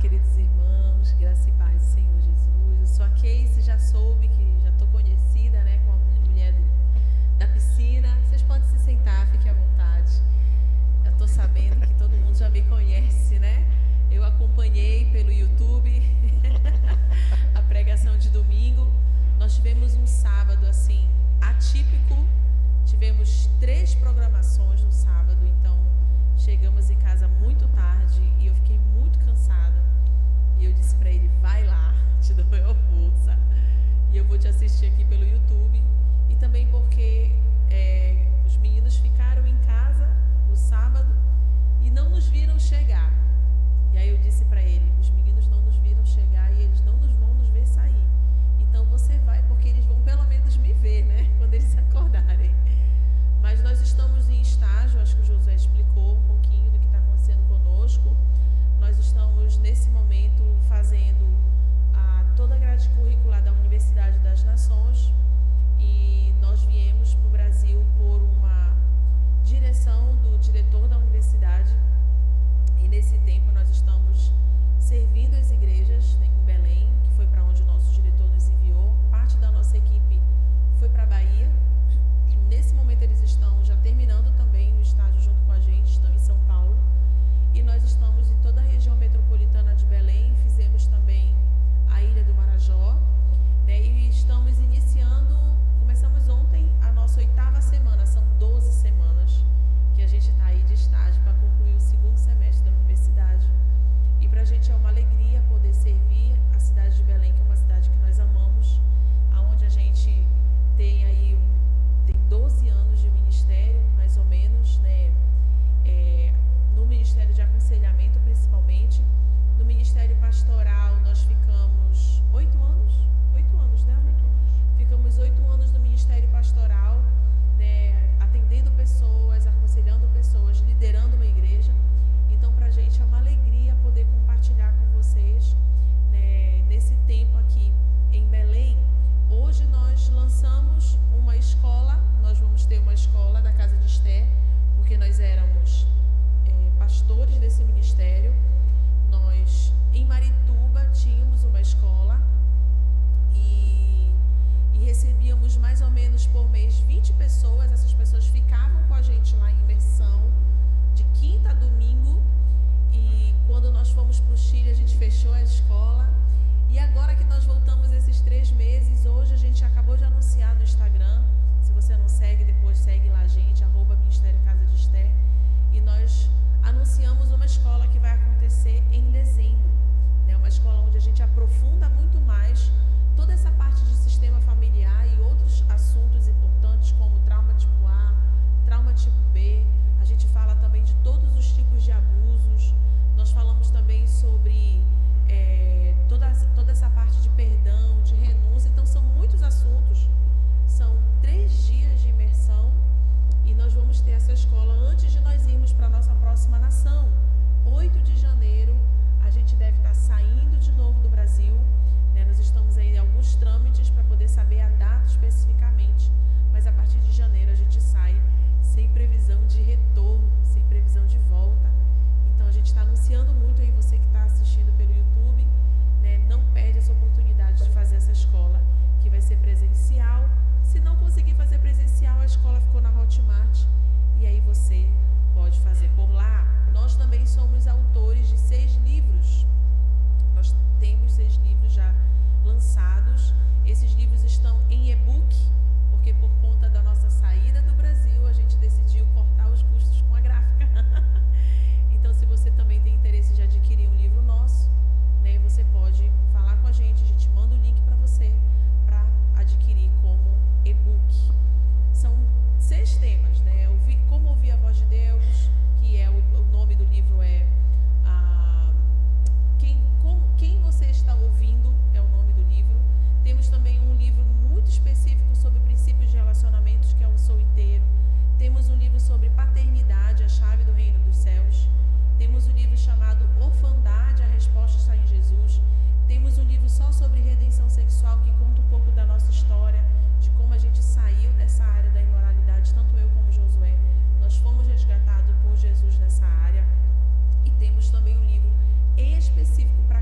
queridos irmãos, graça e paz do Senhor Jesus. Eu sou a Casey, já soube que já estou conhecida, né, como a mulher da piscina. Vocês podem se sentar, fiquem à vontade. Já estou sabendo que todo mundo já me conhece, né? Eu acompanhei pelo YouTube a pregação de domingo. Nós tivemos um sábado assim atípico. Tivemos 3 programações no sábado, então chegamos em casa muito tarde e eu fiquei muito cansada. E eu disse para ele, vai lá, te dou uma força. E eu vou te assistir aqui pelo YouTube. E também porque os meninos ficaram em casa no sábado e não nos viram chegar. E aí eu disse para ele, os meninos não nos viram chegar e eles não vão nos ver sair. Então você vai, porque eles vão pelo menos me ver, né? Quando eles acordarem. Mas nós estamos em estágio, acho que o Josué explicou um pouquinho do que está acontecendo conosco. Nós estamos, nesse momento, fazendo toda a grade curricular da Universidade das Nações e nós viemos para o Brasil por uma direção do diretor da universidade e, nesse tempo, nós estamos servindo as igrejas, né, em Belém, que foi para onde o nosso diretor nos enviou. Parte da nossa equipe foi para a Bahia. Nesse momento eles estão já terminando também o estágio junto com a gente, estão em São Paulo. E nós estamos em toda a região metropolitana de Belém, fizemos também a Ilha do Marajó, né, e estamos iniciando, começamos ontem a nossa 8ª semana, são 12 semanas que a gente está aí de estágio para concluir o 2º semestre da universidade. E para a gente é uma alegria poder servir a cidade de Belém, que é uma cidade que nós amamos, aonde a gente tem aí tem 12 anos de ministério, mais ou menos, né? No Ministério de Aconselhamento, principalmente. No Ministério Pastoral, nós ficamos 8 anos? 8 anos, né? 8 anos. Ficamos 8 anos no Ministério Pastoral, né? Atendendo pessoas, aconselhando pessoas, liderando uma igreja. Então, para a gente é uma alegria poder compartilhar com vocês, né, nesse tempo aqui em Belém. Hoje nós lançamos uma escola, nós vamos ter uma escola da Casa de Esté, porque nós éramos pastores desse ministério. Nós, em Marituba, tínhamos uma escola e recebíamos mais ou menos por mês 20 pessoas. Essas pessoas ficavam com a gente lá em imersão, de quinta a domingo. E quando nós fomos para o Chile, a gente fechou a escola. E agora que nós voltamos esses 3 meses, hoje a gente acabou de anunciar no Instagram. Se você não segue, depois segue lá a gente, @Ministério Casa de Esté. E nós anunciamos uma escola que vai acontecer em dezembro, né? Uma escola onde a gente aprofunda muito mais toda essa parte de sistema familiar e outros assuntos importantes como trauma tipo A, trauma tipo B. A gente fala também de todos os tipos de abusos. Nós falamos também sobre toda essa parte de perdão, de renúncia. Então são muitos assuntos. São 3 dias de imersão e nós vamos ter essa escola antes de nós irmos para a nossa próxima nação. 8 de janeiro a gente deve estar saindo de novo do Brasil, né? Nós estamos aí em alguns trâmites para poder saber a data especificamente, mas a partir de janeiro a gente sai sem previsão de retorno, sem previsão de volta. Então a gente está anunciando muito aí, você que está assistindo pelo YouTube, né? Não perde essa oportunidade de fazer essa escola, que vai ser presencial. Se não conseguir fazer presencial, a escola ficou na Hotmart e aí você pode fazer por lá. Nós também somos autores de 6 livros. Nós temos 6 livros já lançados. Esses livros estão em e-book, porque por conta da nossa saída do Brasil, a gente decidiu cortar os custos com a gráfica. Então, se você também tem interesse de adquirir um livro nosso, né, você pode falar com a gente manda o link para você para adquirir como e-book. São 6 temas, né? Como ouvir a voz de Deus, que é o nome do livro é quem você está ouvindo, é o nome do livro. Temos também um livro muito específico sobre princípios de relacionamentos, que é o Sou Inteiro. Temos um livro sobre paternidade, a chave do reino dos céus. Temos um livro chamado Orfandade, a resposta está em Jesus. Temos um livro só sobre redenção sexual, que conta um pouco da nossa história, de como a gente saiu dessa área da imoralidade, tanto eu como Josué. Nós fomos resgatados por Jesus nessa área. E temos também um livro específico para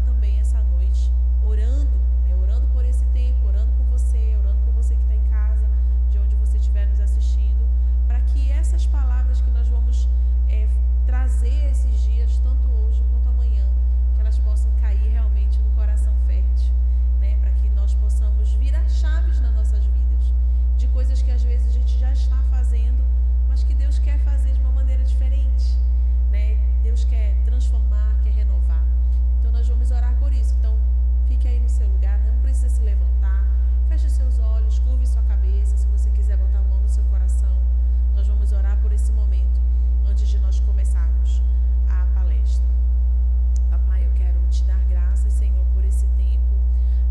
também essa noite, orando, orando por esse tempo, orando por você que está em casa, de onde você estiver nos assistindo, para que essas palavras que nós vamos trazer esses dias, tanto hoje quanto amanhã, que elas possam cair realmente no coração fértil, né? Para que nós possamos virar chaves nas nossas vidas, de coisas que às vezes a gente já está fazendo, mas que Deus quer fazer de uma maneira diferente, né? Deus quer transformar, quer renovar. Então nós vamos orar por isso. Então fique aí no seu lugar, não precisa se levantar, feche seus olhos, curve sua cabeça. Se você quiser botar a mão no seu coração, nós vamos orar por esse momento antes de nós começarmos a palestra. Papai, eu quero te dar graças, Senhor, por esse tempo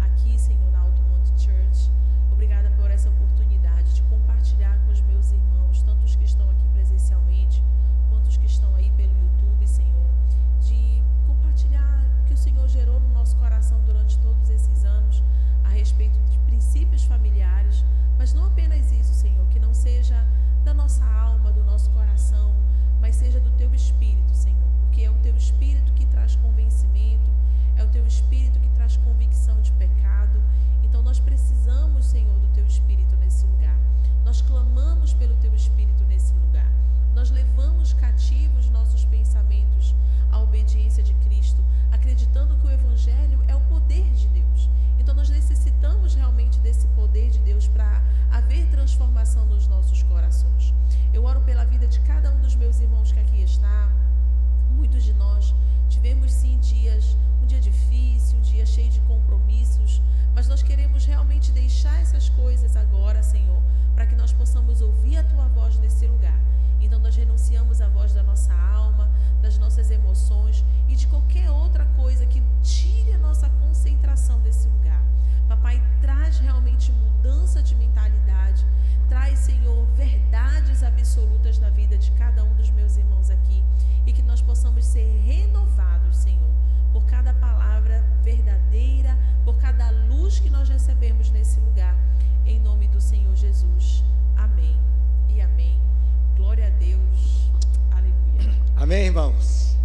aqui, Senhor, na Altomonte Church. Obrigada por essa oportunidade de compartilhar com os meus irmãos, tanto os que estão aqui presencialmente, quanto os que estão aí pelo YouTube, Senhor, de compartilhar o que o Senhor gerou no nosso coração durante todos esses anos, a respeito de princípios familiares, mas não apenas isso, Senhor, que não seja da nossa alma, do nosso coração, mas seja do Teu Espírito, Senhor, porque é o Teu Espírito que traz convencimento, é o Teu Espírito que traz convicção de pecado. Então nós precisamos, Senhor, do Teu Espírito nesse lugar. Nós clamamos pelo Teu Espírito nesse lugar. Nós levamos cativos nossos pensamentos à obediência de Cristo, acreditando que o Evangelho é o poder de Deus. Então nós necessitamos realmente desse poder de Deus para haver transformação nos nossos corações. Eu oro pela vida de cada um dos meus irmãos que aqui está. Muitos de nós tivemos sim um dia difícil, um dia cheio de compromissos, mas nós queremos realmente deixar essas coisas agora, Senhor, para que nós possamos ouvir a Tua voz nesse lugar. Então nós renunciamos à voz da nossa alma, das nossas emoções e de qualquer outra coisa que tire a nossa concentração desse lugar. Papai, traz realmente mudança de mentalidade, traz, Senhor, verdades absolutas na vida de cada um dos meus irmãos aqui, e que nós possamos ser renovados, Senhor, por cada palavra verdadeira, por cada luz que nós recebemos nesse lugar, em nome do Senhor Jesus. Amém e amém. Glória a Deus. Aleluia. Amém, irmãos?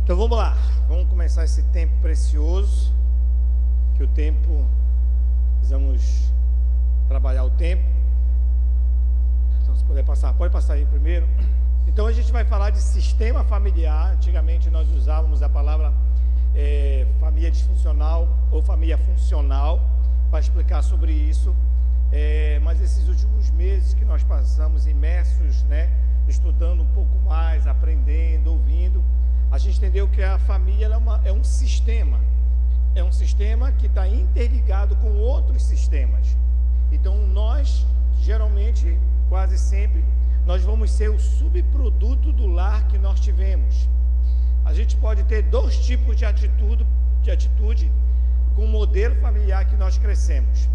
Então vamos lá, vamos começar esse tempo precioso, que o tempo, precisamos trabalhar o tempo. Então se puder passar, pode passar aí primeiro. Então a gente vai falar de sistema familiar. Antigamente nós usávamos a palavra família disfuncional ou família funcional para explicar sobre isso. Mas esses últimos meses que nós passamos imersos, né, estudando um pouco mais, aprendendo, ouvindo, a gente entendeu que a família é um sistema. É um sistema que está interligado com outros sistemas. Então nós, geralmente, quase sempre, nós vamos ser o subproduto do lar que nós tivemos. A gente pode ter dois tipos de atitude com o modelo familiar que nós crescemos.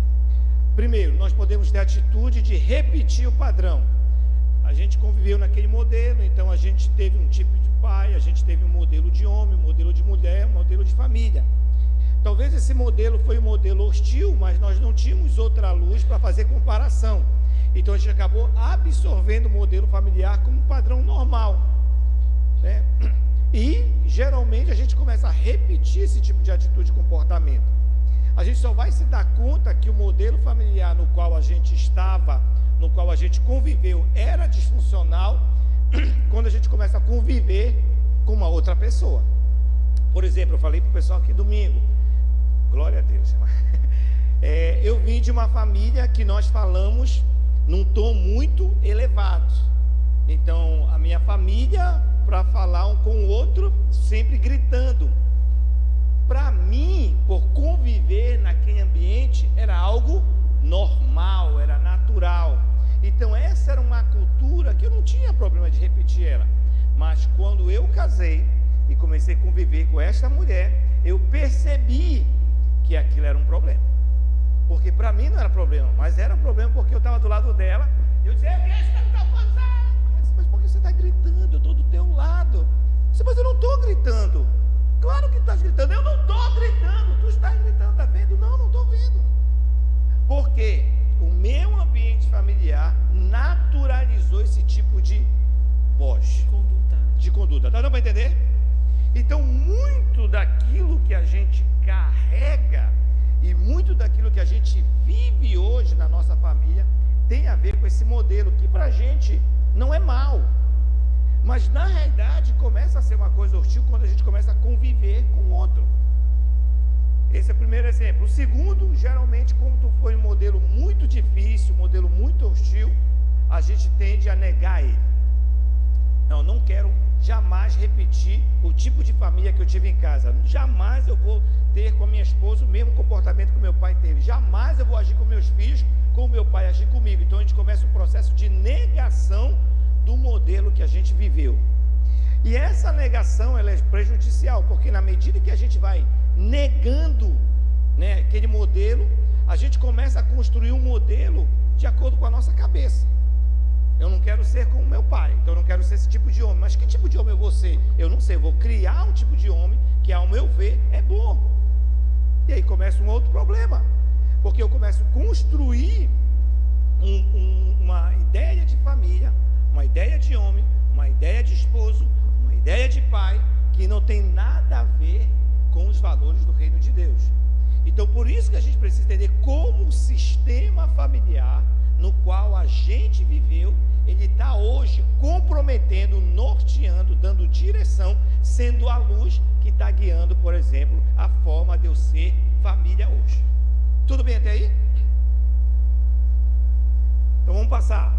Primeiro, nós podemos ter a atitude de repetir o padrão. A gente conviveu naquele modelo, então a gente teve um tipo de pai, a gente teve um modelo de homem, um modelo de mulher, um modelo de família. Talvez esse modelo foi um modelo hostil, mas nós não tínhamos outra luz para fazer comparação. Então a gente acabou absorvendo o modelo familiar como padrão normal, né? E geralmente a gente começa a repetir esse tipo de atitude e comportamento. A gente só vai se dar conta que o modelo familiar no qual a gente estava, no qual a gente conviveu, era disfuncional quando a gente começa a conviver com uma outra pessoa. Por exemplo, eu falei para o pessoal aqui domingo, glória a Deus, eu vim de uma família que nós falamos num tom muito elevado. Então a minha família, para falar um com o outro, sempre gritando. Para mim, por conviver naquele ambiente, era algo normal, era natural. Então essa era uma cultura que eu não tinha problema de repetir ela. Mas quando eu casei e comecei a conviver com esta mulher, eu percebi que aquilo era um problema. Porque para mim não era problema, mas era um problema porque eu estava do lado dela. E eu dizia, mas por que você está gritando? Eu estou do teu lado. Mas eu não estou gritando. Claro que estás gritando. Eu não estou gritando. Tu estás gritando, está vendo? Não estou vendo. Porque o meu ambiente familiar naturalizou esse tipo de voz. De conduta. Tá dando para entender? Então, muito daquilo daquilo que a gente carrega e muito daquilo que a gente vive hoje na nossa família tem a ver com esse modelo que para a gente não é mal, mas na realidade começa a ser uma coisa hostil quando a gente começa a conviver com o outro. Esse é o primeiro exemplo. O segundo, geralmente, quando foi um modelo muito difícil, um modelo muito hostil, a gente tende a negar ele. Não quero jamais repetir o tipo de família que eu tive em casa. Jamais eu vou ter com a minha esposa o mesmo comportamento que o meu pai teve. Jamais eu vou agir com meus filhos como meu pai agiu comigo. Então a gente começa um processo de negação do modelo que a gente viveu. E essa negação, ela é prejudicial, porque na medida que a gente vai negando, né, aquele modelo, a gente começa a construir um modelo de acordo com a nossa cabeça. Eu não quero ser como meu pai, então eu não quero ser esse tipo de homem. Mas que tipo de homem eu vou ser? Eu não sei, eu vou criar um tipo de homem que, ao meu ver, é bom. E aí começa um outro problema, porque eu começo a construir uma ideia de família, uma ideia de homem, uma ideia de esposo, uma ideia de pai, que não tem nada a ver com os valores do reino de Deus. Então, por isso que a gente precisa entender como o sistema familiar no qual a gente viveu, ele está hoje comprometendo, norteando, dando direção, sendo a luz que está guiando, por exemplo, a forma de eu ser família hoje. Tudo bem até aí? Então vamos passar.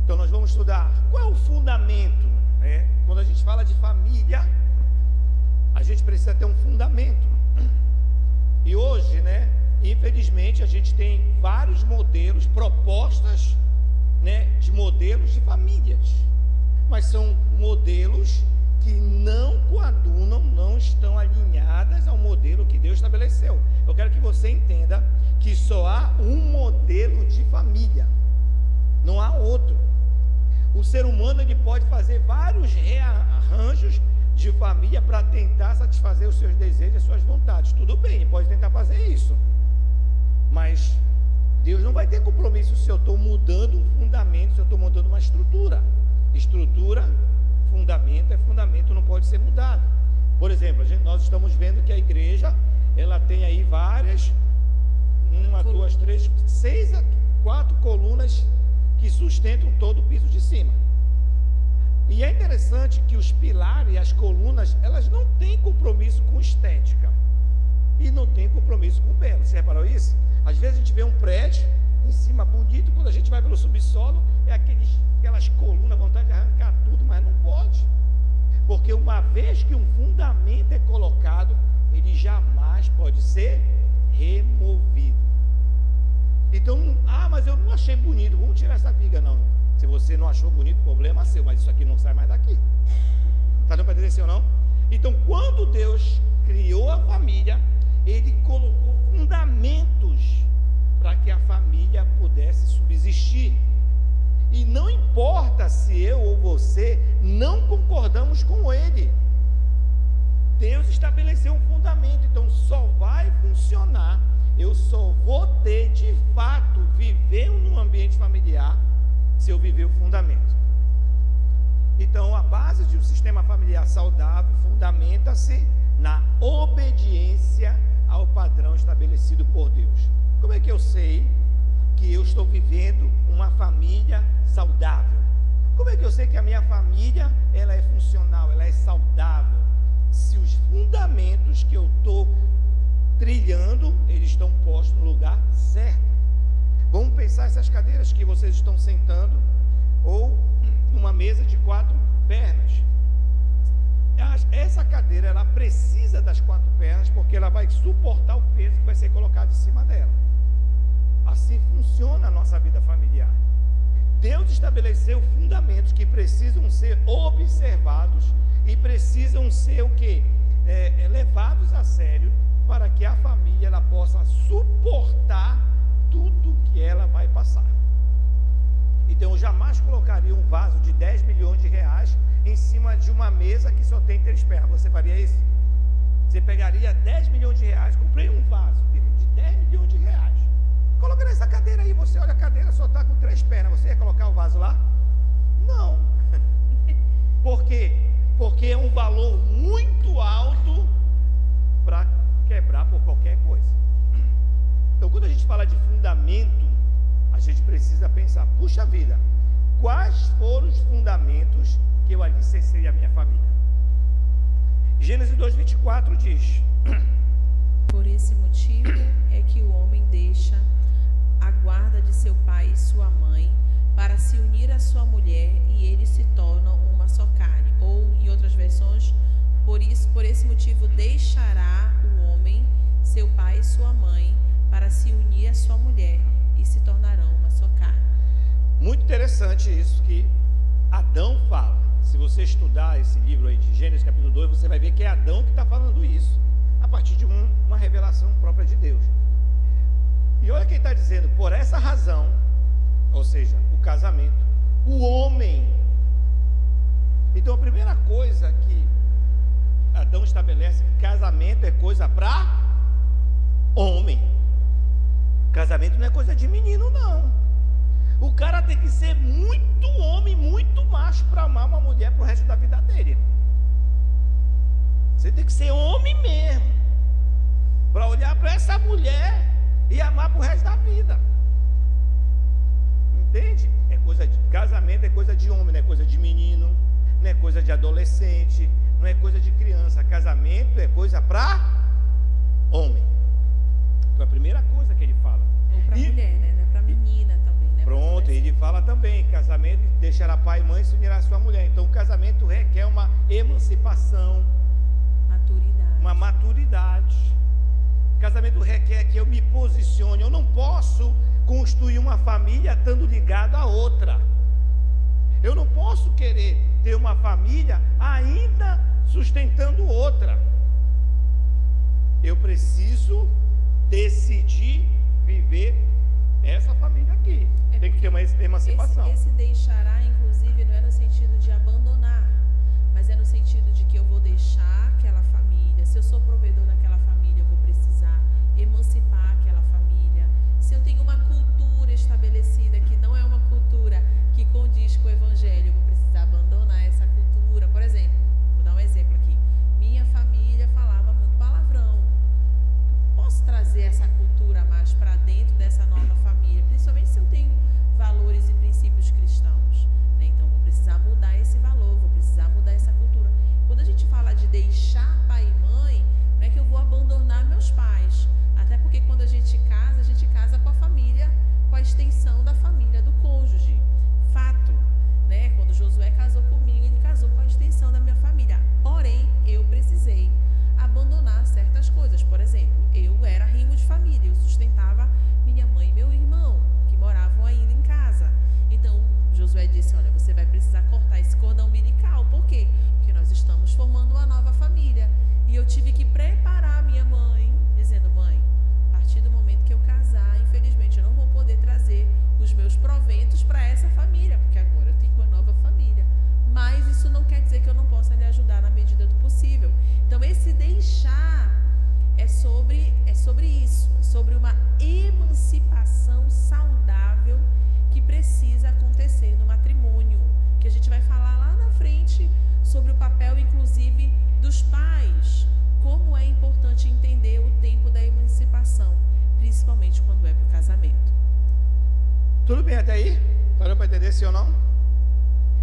Então nós vamos estudar qual é o fundamento, né? Quando a gente fala de família, a gente precisa ter um fundamento. E hoje, né, infelizmente, a gente tem vários modelos, propostas, né, de modelos de famílias, mas são modelos que não coadunam, não estão alinhadas ao modelo que Deus estabeleceu. Eu quero que você entenda que só há um modelo de família, não há outro. O ser humano, ele pode fazer vários rearranjos de família para tentar satisfazer os seus desejos e as suas vontades. Tudo bem, ele pode tentar fazer isso, mas Deus não vai ter compromisso se eu estou mudando um fundamento, se eu estou mudando uma estrutura. Estrutura, fundamento, não pode ser mudado. Por exemplo, nós estamos vendo que a igreja, ela tem aí várias, 1, 2, 3, 6 a 4 colunas que sustentam todo o piso de cima. E é interessante que os pilares e as colunas, elas não têm compromisso com estética e não têm compromisso com belo. Você reparou isso? Às vezes a gente vê um prédio em cima bonito, quando a gente vai pelo subsolo, é aquelas colunas, vontade de arrancar tudo, mas não pode. Porque uma vez que um fundamento é colocado, ele jamais pode ser removido. Então, mas eu não achei bonito, vamos tirar essa viga. Não, se você não achou bonito, problema seu, mas isso aqui não sai mais daqui. Está dando para entender sim ou não? Então, quando Deus criou a família, Ele colocou fundamentos para que a família pudesse subsistir. E não importa se eu ou você não concordamos com Ele, Deus estabeleceu um fundamento. Então só vai funcionar, eu só vou ter de fato viver num ambiente familiar se eu viver o fundamento. Então a base de um sistema familiar saudável fundamenta-se na obediência ao padrão estabelecido por Deus. Como é que eu sei que eu estou vivendo uma família saudável? Como é que eu sei que a minha família, ela é funcional, ela é saudável? Se os fundamentos que eu estou trilhando, eles estão postos no lugar certo. Vamos pensar essas cadeiras que vocês estão sentando, ou numa mesa de 4 pernas. Essa cadeira, ela precisa das 4 pernas, porque ela vai suportar o peso que vai ser colocado em cima dela. Assim funciona a nossa vida familiar. Deus estabeleceu fundamentos que precisam ser observados e precisam ser o quê? Levados a sério, para que a família ela possa suportar tudo que ela vai passar. Então eu jamais colocaria um vaso de 10 milhões de reais em cima de uma mesa que só tem 3 pernas. Você faria isso? Você pegaria 10 milhões de reais, comprei um vaso de 10 milhões de reais, coloca nessa cadeira aí, você olha a cadeira, só está com 3 pernas, você ia colocar o vaso lá? Não. Por quê? Porque é um valor muito alto para quebrar por qualquer coisa. Então, quando a gente fala de fundamento, a gente precisa pensar, puxa vida, quais foram os fundamentos que eu alicercei a minha família? Gênesis 2:24 diz: Por esse motivo é que o homem deixa a guarda de seu pai e sua mãe para se unir à sua mulher e eles se tornam uma só carne. Ou, em outras versões, por esse motivo deixará o homem seu pai e sua mãe para se unir à sua mulher e se tornarão uma só carne. Muito interessante isso que Adão fala. Se você estudar esse livro aí de Gênesis capítulo 2, você vai ver que é Adão que está falando isso, a partir de uma revelação própria de Deus. E olha quem está dizendo, por essa razão, ou seja, o casamento, o homem. Então a primeira coisa que Adão estabelece, que casamento é coisa para homem. Casamento não é coisa de menino, não. O cara tem que ser muito homem, muito macho para amar uma mulher pro resto da vida dele. Você tem que ser homem mesmo, para olhar para essa mulher e amar pro resto da vida. Entende? É coisa de casamento, é coisa de homem, não é coisa de menino, não é coisa de adolescente, não é coisa de criança. Casamento é coisa para homem. Então a primeira coisa que ele fala. Ou para mulher, né? Não é para menina também, né? Pronto, ele fala também, casamento deixará pai e mãe e se unirá à sua mulher. Então o casamento requer uma emancipação, uma maturidade. Casamento requer que eu me posicione. Eu não posso construir uma família estando ligado a outra. Eu não posso querer ter uma família ainda sustentando outra. Eu preciso decidir viver essa família aqui. Tem que ter uma emancipação. Esse deixará, inclusive, não é no sentido de abandonar, mas é no sentido de que eu vou deixar aquela família. Se eu sou provedor daquela família, eu vou precisar emancipar aquela família. Se eu tenho uma cultura estabelecida que não é uma cultura que condiz com o evangelho, eu vou precisar abandonar essa cultura. Por exemplo, vou dar um exemplo aqui. Minha família falava muito palavrão. Posso trazer essa cultura mais para dentro dessa nova família, principalmente se eu tenho valores e princípios cristãos, né? Então vou precisar mudar esse valor, vou precisar mudar essa cultura. Quando a gente fala de deixar pai e mãe, não é que eu vou abandonar meus pais, até porque quando a gente casa com a família, com a extensão da família do cônjuge. Fato, né? Quando Josué casou comigo, ele casou com a extensão da minha família. Porém, eu precisei abandonar certas coisas. Por exemplo, eu era rimo de família, eu sustentava minha mãe e meu irmão, que moravam ainda em casa. Então, Josué disse, olha, você vai precisar cortar esse cordão umbilical. Por quê? Porque nós estamos formando uma nova família. E eu tive que preparar minha mãe, dizendo, mãe, a partir do momento que eu casar, infelizmente, eu não vou poder trazer os meus proventos para essa família, porque agora eu tenho uma nova família. Mas isso não quer dizer que eu não possa lhe ajudar na medida do possível. Então, esse deixar é sobre isso, é sobre uma emancipação saudável que precisa acontecer no matrimônio, que a gente vai falar lá na frente sobre o papel, inclusive, dos pais, como é importante entender o tempo da emancipação, principalmente quando é para o casamento. Tudo bem até aí? Parou para entender, sim ou não?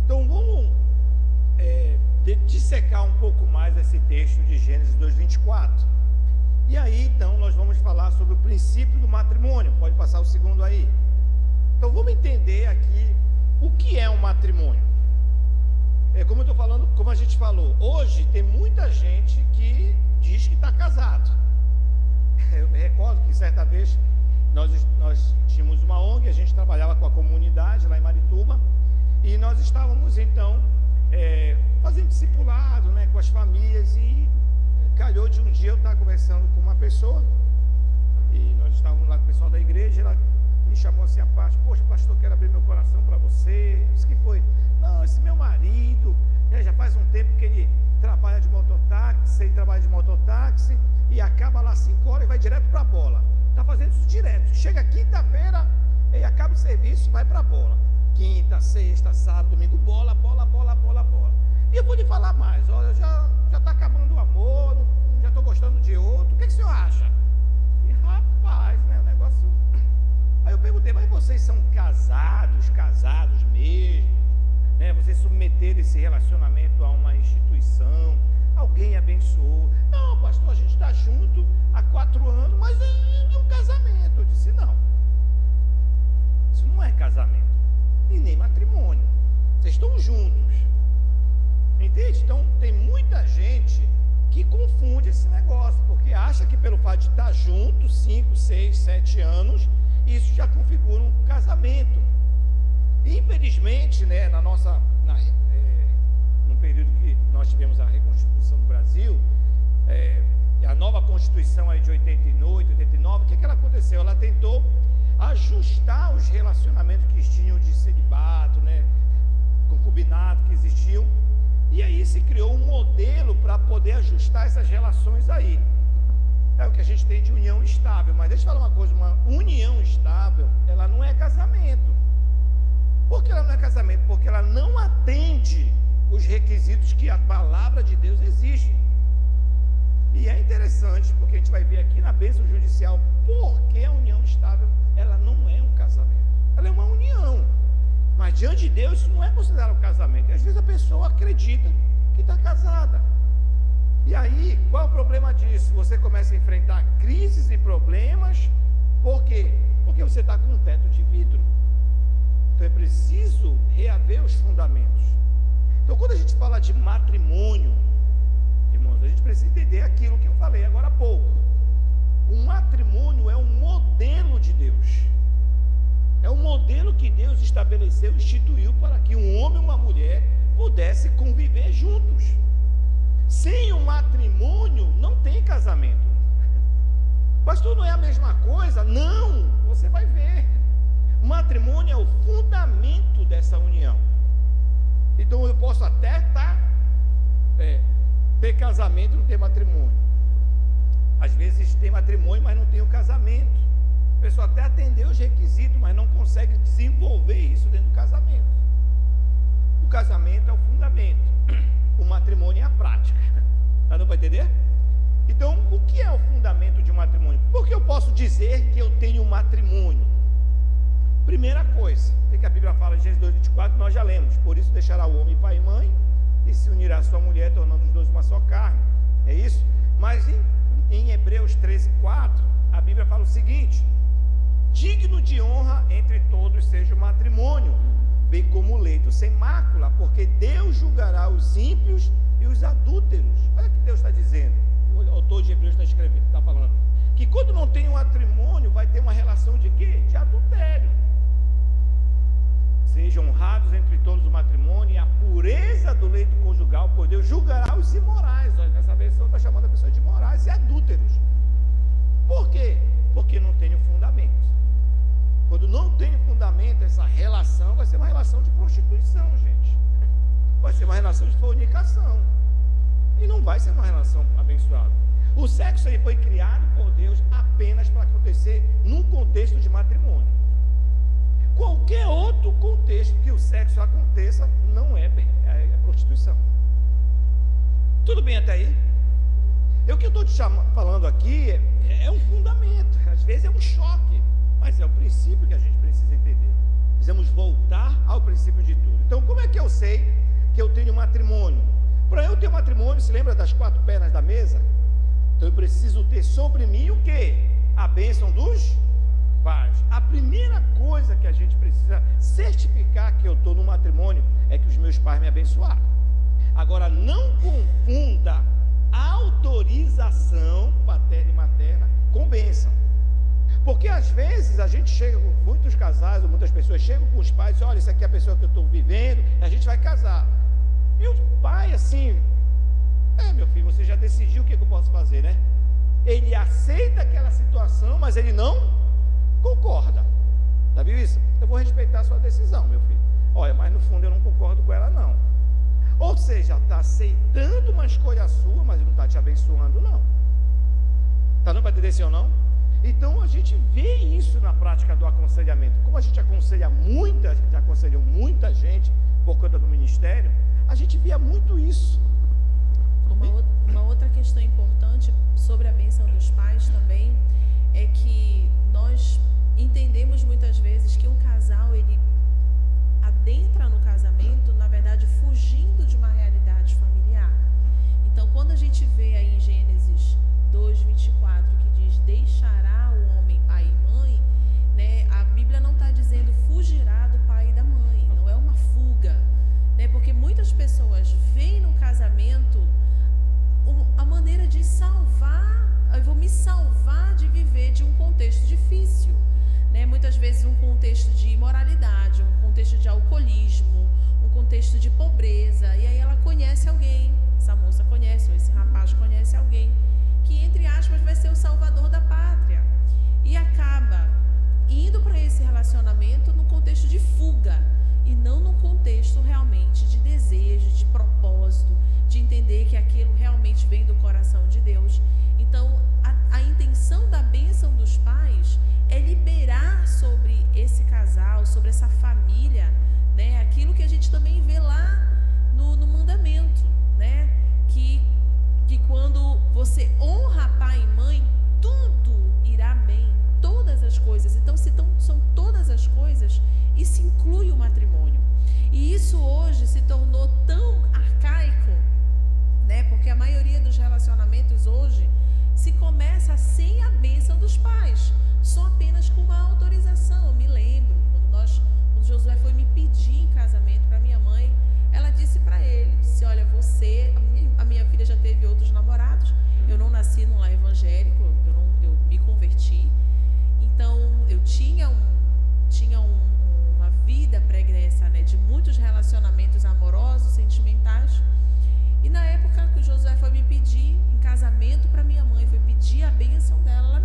Então vamos dissecar um pouco mais esse texto de Gênesis 2:24. E aí então nós vamos falar sobre o princípio do matrimônio. Pode passar o segundo aí. Então vamos entender aqui o que é um matrimônio. Como eu estou falando, como a gente falou, hoje tem muita gente que diz que está casado. Eu me recordo que certa vez nós tínhamos uma ONG, a gente trabalhava com a comunidade lá em Marituba, e nós estávamos então fazendo discipulado, né, com as famílias, e calhou de um dia eu estar conversando com uma pessoa, e nós estávamos lá com o pessoal da igreja, ela me chamou assim à parte, poxa pastor, quero abrir meu coração para você. Eu disse, que foi? Não, esse meu marido, já faz um tempo que ele trabalha de mototáxi, e acaba lá 5 horas e vai direto para a bola. Está fazendo isso direto. Chega quinta-feira, e acaba o serviço e vai para a bola. Quinta, sexta, sábado, domingo, bola. E eu vou lhe falar mais, olha, já está acabando o amor, já estou gostando de outro, o que o senhor acha? E rapaz, né, o negócio... Aí eu perguntei, mas vocês são casados mesmo? Né? Vocês submeteram esse relacionamento a uma instituição? Alguém abençoou? Não, pastor, a gente está junto há 4 anos, mas é um casamento. Eu disse, não. Isso não é casamento, e nem matrimônio. Vocês estão juntos. Entende? Então tem muita gente que confunde esse negócio, porque acha que pelo fato de estar junto 5, 6, 7 anos, isso já configura um casamento. Infelizmente, né, no período que nós tivemos a reconstituição do Brasil, a nova Constituição aí de 88, 89, o que ela aconteceu? Ela tentou ajustar os relacionamentos que tinham de celibato, né, concubinato que existiam, e aí se criou um modelo para poder ajustar essas relações aí. É o que a gente tem de união estável. Mas deixa eu falar uma coisa, uma união estável, ela não é casamento. Por que ela não é casamento? Porque ela não atende os requisitos que a palavra de Deus exige. E é interessante, porque a gente vai ver aqui na bênção judicial, porque a união estável, ela não é um casamento. Ela é uma união. Mas diante de Deus, isso não é considerado um casamento. E às vezes a pessoa acredita que está casada. E aí, qual é o problema disso? Você começa a enfrentar crises e problemas. Por quê? Porque você está com um teto de vidro. Então é preciso reaver os fundamentos. Então quando a gente fala de matrimônio, irmãos, a gente precisa entender aquilo que eu falei agora há pouco. O matrimônio é um modelo de Deus. É um modelo que Deus estabeleceu, instituiu para que um homem e uma mulher pudessem conviver juntos. Sem o matrimônio não tem casamento. Pastor, não é a mesma coisa? Não, você vai ver. O matrimônio é o fundamento dessa união. Então eu posso até ter casamento e não ter matrimônio. Às vezes tem matrimônio, mas não tem o casamento. A pessoa até atendeu os requisitos, mas não consegue desenvolver isso dentro do casamento. O casamento é o fundamento, o matrimônio é a prática. Tá dando para entender? Então, o que é o fundamento de um matrimônio? Por que eu posso dizer que eu tenho um matrimônio? Primeira coisa, o que a Bíblia fala em Gênesis 2:24, nós já lemos. Por isso deixará o homem pai e mãe e se unirá à sua mulher, tornando os dois uma só carne. É isso? Mas em Hebreus 13:4, a Bíblia fala o seguinte: digno de honra entre todos seja o matrimônio, bem como o leito sem mácula, porque Deus julgará os ímpios e os adúlteros. Olha o que Deus está dizendo. O autor de Hebreus está falando que quando não tem um matrimônio, vai ter uma relação de quê? De adultério. Sejam honrados entre todos o matrimônio e a pureza do leito conjugal, pois Deus julgará os imorais. Olha, nessa versão está chamando a pessoa de imorais e adúlteros. Por quê? Porque não tem um fundamento. Quando não tem fundamento, essa relação vai ser uma relação de prostituição, gente. Vai ser uma relação de fornicação. E não vai ser uma relação abençoada. O sexo aí foi criado por Deus apenas para acontecer num contexto de matrimônio. Qualquer outro contexto que o sexo aconteça não é prostituição. Tudo bem até aí? O que eu estou te falando aqui é um fundamento. Às vezes é um choque, mas é o princípio que a gente precisa entender. Precisamos voltar ao princípio de tudo. Então, como é que eu sei que eu tenho matrimônio? Para eu ter matrimônio, se lembra das 4 pernas da mesa? Então eu preciso ter sobre mim o quê? A bênção dos pais. A primeira coisa que a gente precisa certificar que eu estou no matrimônio é que os meus pais me abençoaram. Agora, não confunda autorização paterna e materna com bênção. Porque às vezes a gente chega, muitos casais ou muitas pessoas chegam com os pais e dizem: olha, isso aqui é a pessoa que eu estou vivendo, a gente vai casar. E o pai assim: meu filho, você já decidiu o que eu posso fazer, né? Ele aceita aquela situação, mas ele não concorda. Já viu isso? Eu vou respeitar a sua decisão, meu filho. Olha, mas no fundo eu não concordo com ela, não. Ou seja, está aceitando uma escolha sua, mas ele não está te abençoando, não. Está dando para entender sim ou não? Então a gente vê isso na prática do aconselhamento. Como a gente aconselhou muita gente por conta do ministério, a gente via muito isso. Uma outra questão importante sobre a bênção dos pais também é que nós entendemos muitas vezes que um casal, ele adentra no casamento, na verdade, fugindo de uma realidade familiar. Então, quando a gente vê aí em Gênesis 2:24, que diz, deixará o homem pai e mãe, né, a Bíblia não está dizendo fugirá do pai e da mãe, não é uma fuga, né, porque muitas pessoas veem no casamento a maneira de salvar, eu vou me salvar de viver de um contexto difícil, né? Muitas vezes um contexto de imoralidade, um contexto de alcoolismo, um contexto de pobreza, e aí ela conhece alguém, essa moça conhece, ou esse rapaz conhece alguém, que entre aspas vai ser o salvador da pátria, e acaba indo para esse relacionamento no contexto de fuga, e não no contexto realmente de desejo, de propósito, de entender que aquilo realmente vem do coração de Deus. Então, a intenção da bênção dos pais é liberar sobre esse casal, sobre essa família, né, aquilo que a gente também vê lá no mandamento, né, que quando você honra pai e mãe, tudo irá bem, todas as coisas. Então, são todas as coisas, isso inclui o matrimônio. E isso hoje se tornou tão arcaico, né? Porque a maioria dos relacionamentos hoje se começa sem a bênção dos pais, só apenas com uma autorização. Eu me lembro, quando Josué foi me pedir em casamento para minha mãe, ela disse para ele, disse, olha, a minha filha já teve outros namorados, eu não nasci num lar evangélico, eu me converti, então eu tinha uma vida pregressa, né, de muitos relacionamentos amorosos, sentimentais. E na época que o Josué foi me pedir em casamento para minha mãe, foi pedir a bênção dela,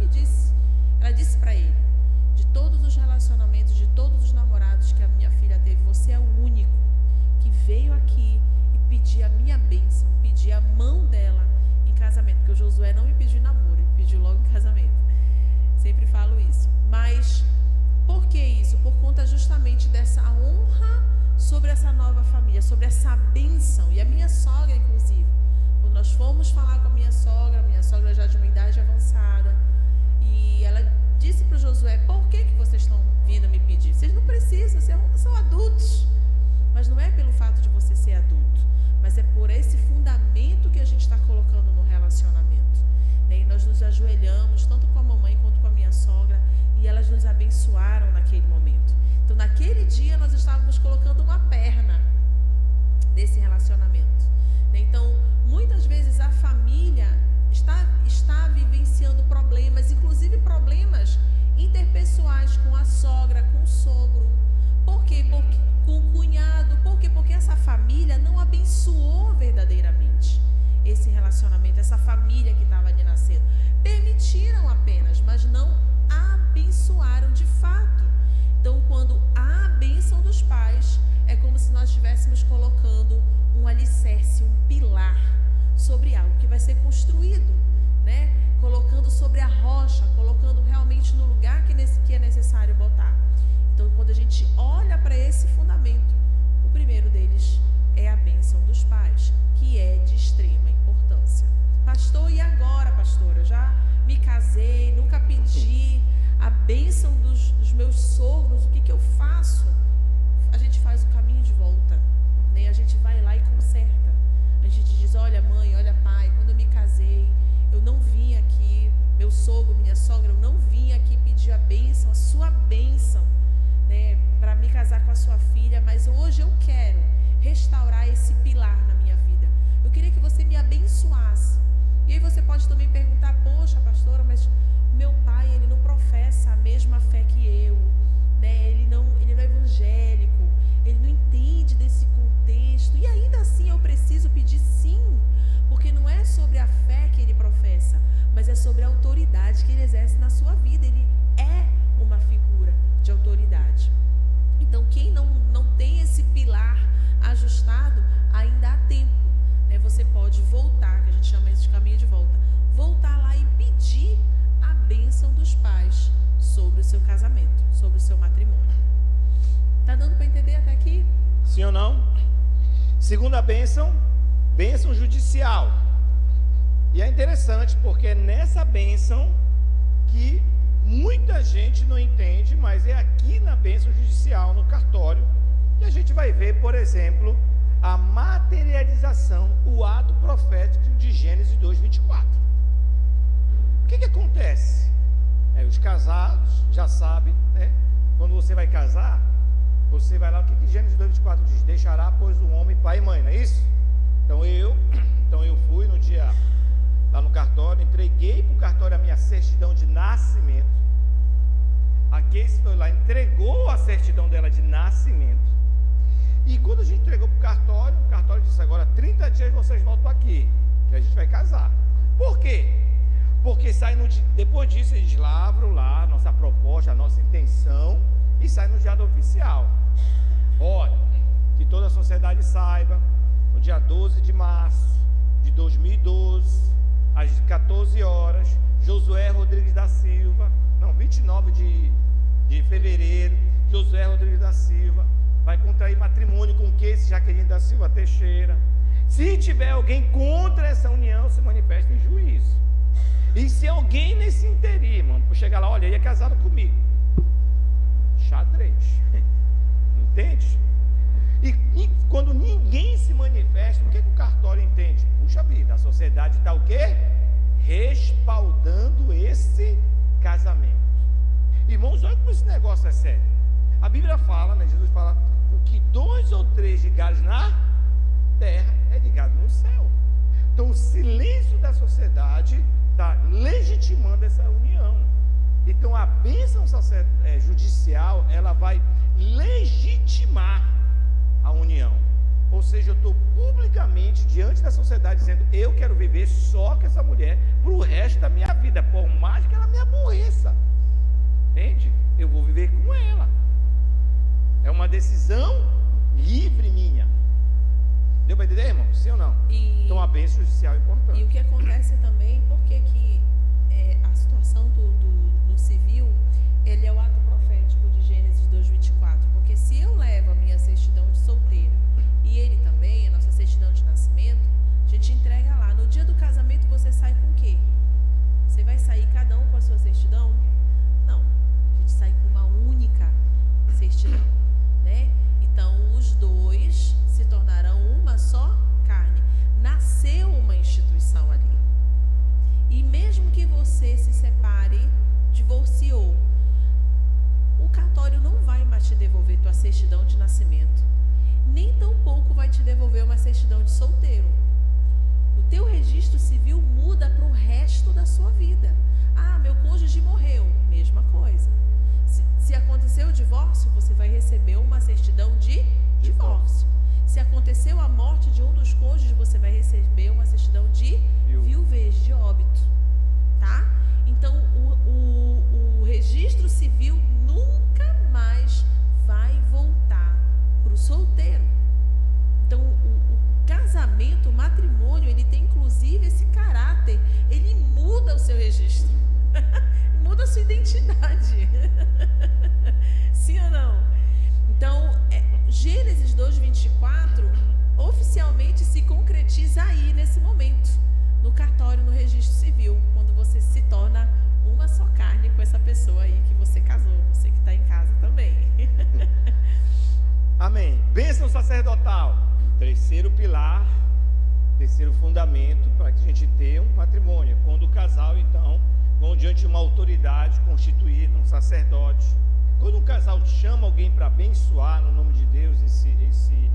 ela disse para ele, de todos os relacionamentos, de todos os namorados que a minha filha teve, você é o único que veio aqui e pediu a minha bênção, pediu a mão dela em casamento, porque o Josué não me pediu namoro, ele pediu logo em casamento. Sempre falo isso. Mas por que isso? Por conta justamente dessa honra sobre essa nova família, sobre essa bênção. E a minha sogra, inclusive, quando nós fomos falar com a minha sogra já de uma idade avançada, e ela disse para o Josué, por que vocês estão vindo me pedir? Vocês não precisam, vocês são adultos. Mas não é pelo fato de você ser adulto, mas é por esse fundamento que a gente está colocando no relacionamento. E nós nos ajoelhamos, tanto com a mamãe quanto com a minha sogra, e elas nos abençoaram naquele momento. Então, naquele dia, nós estávamos colocando uma perna desse relacionamento. Então, muitas vezes a família está vivenciando problemas, inclusive problemas interpessoais com a sogra, com o sogro. Por quê? Com o cunhado. Por quê? Porque essa família não abençoou verdadeiramente esse relacionamento, essa família que estava ali nascendo. Permitiram apenas, mas não abençoaram de fato. Então, quando há a bênção dos pais, é como se nós estivéssemos colocando um alicerce, um pilar sobre algo que vai ser construído, né? Colocando sobre a rocha, colocando realmente no lugar que é necessário botar. Então, quando a gente olha para esse fundamento, o primeiro deles é a bênção dos pais, que é de extrema importância. Pastor, e agora, pastora? Eu já me casei, nunca pedi a bênção dos meus sogros, o que eu faço? A gente faz o caminho de volta, né? A gente vai lá e conserta. A gente diz, olha mãe, olha pai, quando eu me casei, eu não vim aqui, meu sogro, minha sogra, eu não vim aqui pedir a bênção, a sua bênção, né, para me casar com a sua filha, mas hoje eu quero restaurar esse pilar na minha vida. Eu queria que você me abençoasse. E aí você pode também perguntar, poxa pastora, mas meu pai, ele não professa a mesma fé que eu, né? Ele não é evangélico, ele não entende desse contexto, e ainda assim eu preciso pedir? Sim, porque não é sobre a fé que ele professa, mas é sobre a autoridade que ele exerce na sua vida. Ele é uma figura de autoridade. Então, quem não tem esse pilar ajustado, ainda há tempo, né? Você pode voltar, que a gente chama isso de caminho de volta, voltar lá e pedir a bênção dos pais sobre o seu casamento, sobre o seu matrimônio. Tá dando para entender até aqui? Sim ou não? Segunda bênção, bênção judicial. E é interessante porque é nessa bênção que muita gente não entende, mas é aqui na bênção judicial, no cartório, que a gente vai ver, por exemplo, a materialização, o ato profético de Gênesis 2:24. O que acontece? Os casados já sabem, né? Quando você vai casar, você vai lá, o que Gênesis 2:24 diz? Deixará, pois, o homem pai e mãe, não é isso? Então eu fui no dia lá no cartório, entreguei para o cartório a minha certidão de nascimento. A Casey foi lá, entregou a certidão dela de nascimento. E quando a gente entregou para o cartório disse: agora 30 dias vocês voltam aqui, que a gente vai casar. Por quê? Porque depois disso eles lavram lá a nossa proposta, a nossa intenção, e sai no diário oficial. Olha, que toda a sociedade saiba, no dia 12 de março de 2012, às 14 horas, Josué Rodrigues da Silva, 29 de fevereiro, Josué Rodrigues da Silva vai contrair matrimônio com Casey Jaqueline da Silva Teixeira. Se tiver alguém contra essa união, se manifesta em juízo. E se alguém nesse interim, irmão, chegar lá, olha, ele é casado comigo, xadrez, entende? E quando ninguém se manifesta, o que o cartório entende? Puxa vida, a sociedade está o quê? Respaldando esse casamento. Irmãos, olha como esse negócio é sério. A Bíblia fala, né? Jesus fala: o que 2 ou 3 ligados na terra é ligado no céu. Então o silêncio da sociedade está legitimando essa união. Então a bênção judicial, ela vai legitimar a união. Ou seja, eu estou publicamente diante da sociedade dizendo: eu quero viver só com essa mulher para o resto da minha vida, por mais que ela me aborreça. Entende? Eu vou viver com ela. É uma decisão livre minha. Deu para entender, irmão? Sim ou não? Então a bênção judicial é importante. E o que acontece também, porque que a situação do civil, ele é o ato profético de Gênesis 2:24. Porque se eu levo a minha certidão de solteira e ele também, a nossa certidão de nascimento, a gente entrega lá. No dia do casamento você sai com o quê? Você vai sair cada um com a sua certidão? Não. A gente sai com uma única certidão, né? Então os dois se tornarão uma só carne. Nasceu uma instituição ali. E mesmo que você se separe, divorciou, o cartório não vai mais te devolver tua certidão de nascimento, nem tampouco vai te devolver uma certidão de solteiro. O teu registro civil muda para o resto da sua vida. Ah, meu cônjuge morreu, mesma coisa. Se aconteceu o divórcio, você vai receber uma certidão de divórcio. Se aconteceu a morte de um dos cônjuges, você vai receber uma certidão de viuvez, de óbito, tá? Então, o registro civil nunca mais vai voltar para o solteiro. Então, o casamento, o matrimônio, ele tem inclusive esse caráter, ele muda o seu registro, muda a sua identidade. Sim ou não? Então, Gênesis 2:24 oficialmente se concretiza aí nesse momento, no cartório, no registro civil, quando você se torna uma só carne com essa pessoa aí que você casou, você que está em casa também. Amém. Bênção sacerdotal, terceiro pilar, terceiro fundamento para que a gente tenha um matrimônio. Quando o casal, então, vão diante de uma autoridade constituída, um sacerdote. Quando um casal chama alguém para abençoar no nome de Deus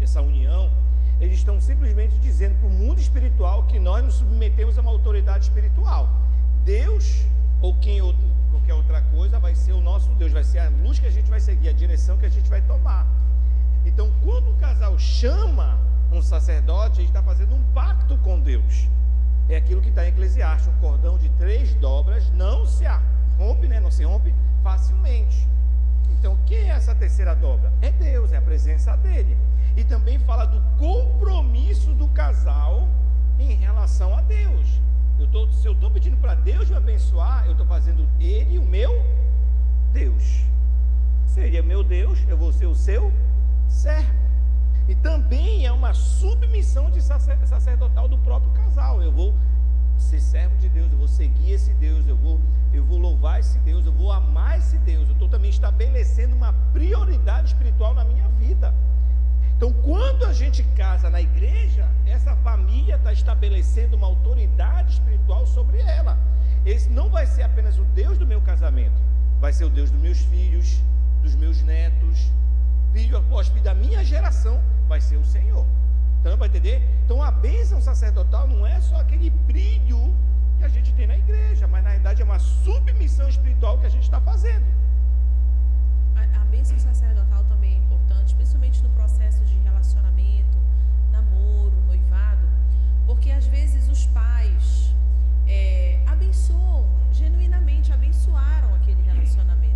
essa união, eles estão simplesmente dizendo para o mundo espiritual que nós nos submetemos a uma autoridade espiritual. Deus, ou qualquer outra coisa, vai ser o nosso Deus, vai ser a luz que a gente vai seguir, a direção que a gente vai tomar. Então, quando o casal chama um sacerdote, a gente está fazendo um pacto com Deus. É aquilo que está em Eclesiastes: um cordão de 3 dobras não se rompe, né? Não se rompe facilmente. Então, quem é essa terceira dobra? É Deus, é a presença dele. E também fala do compromisso do casal em relação a Deus. Se eu estou pedindo para Deus me abençoar, eu estou fazendo ele o meu Deus. Seria meu Deus, eu vou ser o seu servo. E também é uma submissão de sacerdotal do próprio casal. Eu vou ser servo de Deus, eu vou seguir esse Deus, eu vou louvar esse Deus, eu vou amar esse Deus. Eu estou também estabelecendo uma prioridade espiritual na minha vida. Então, quando a gente casa na igreja, essa família está estabelecendo uma autoridade espiritual sobre ela. Esse não vai ser apenas o Deus do meu casamento, vai ser o Deus dos meus filhos, dos meus netos, filho após filho da minha geração, vai ser o Senhor. Então, vai entender? Então, a bênção sacerdotal não é só aquele brilho que a gente tem na igreja, mas na verdade é uma submissão espiritual que a gente está fazendo. A bênção sacerdotal também é importante, principalmente no processo de relacionamento, namoro, noivado, porque às vezes os pais abençoam, genuinamente abençoaram aquele relacionamento,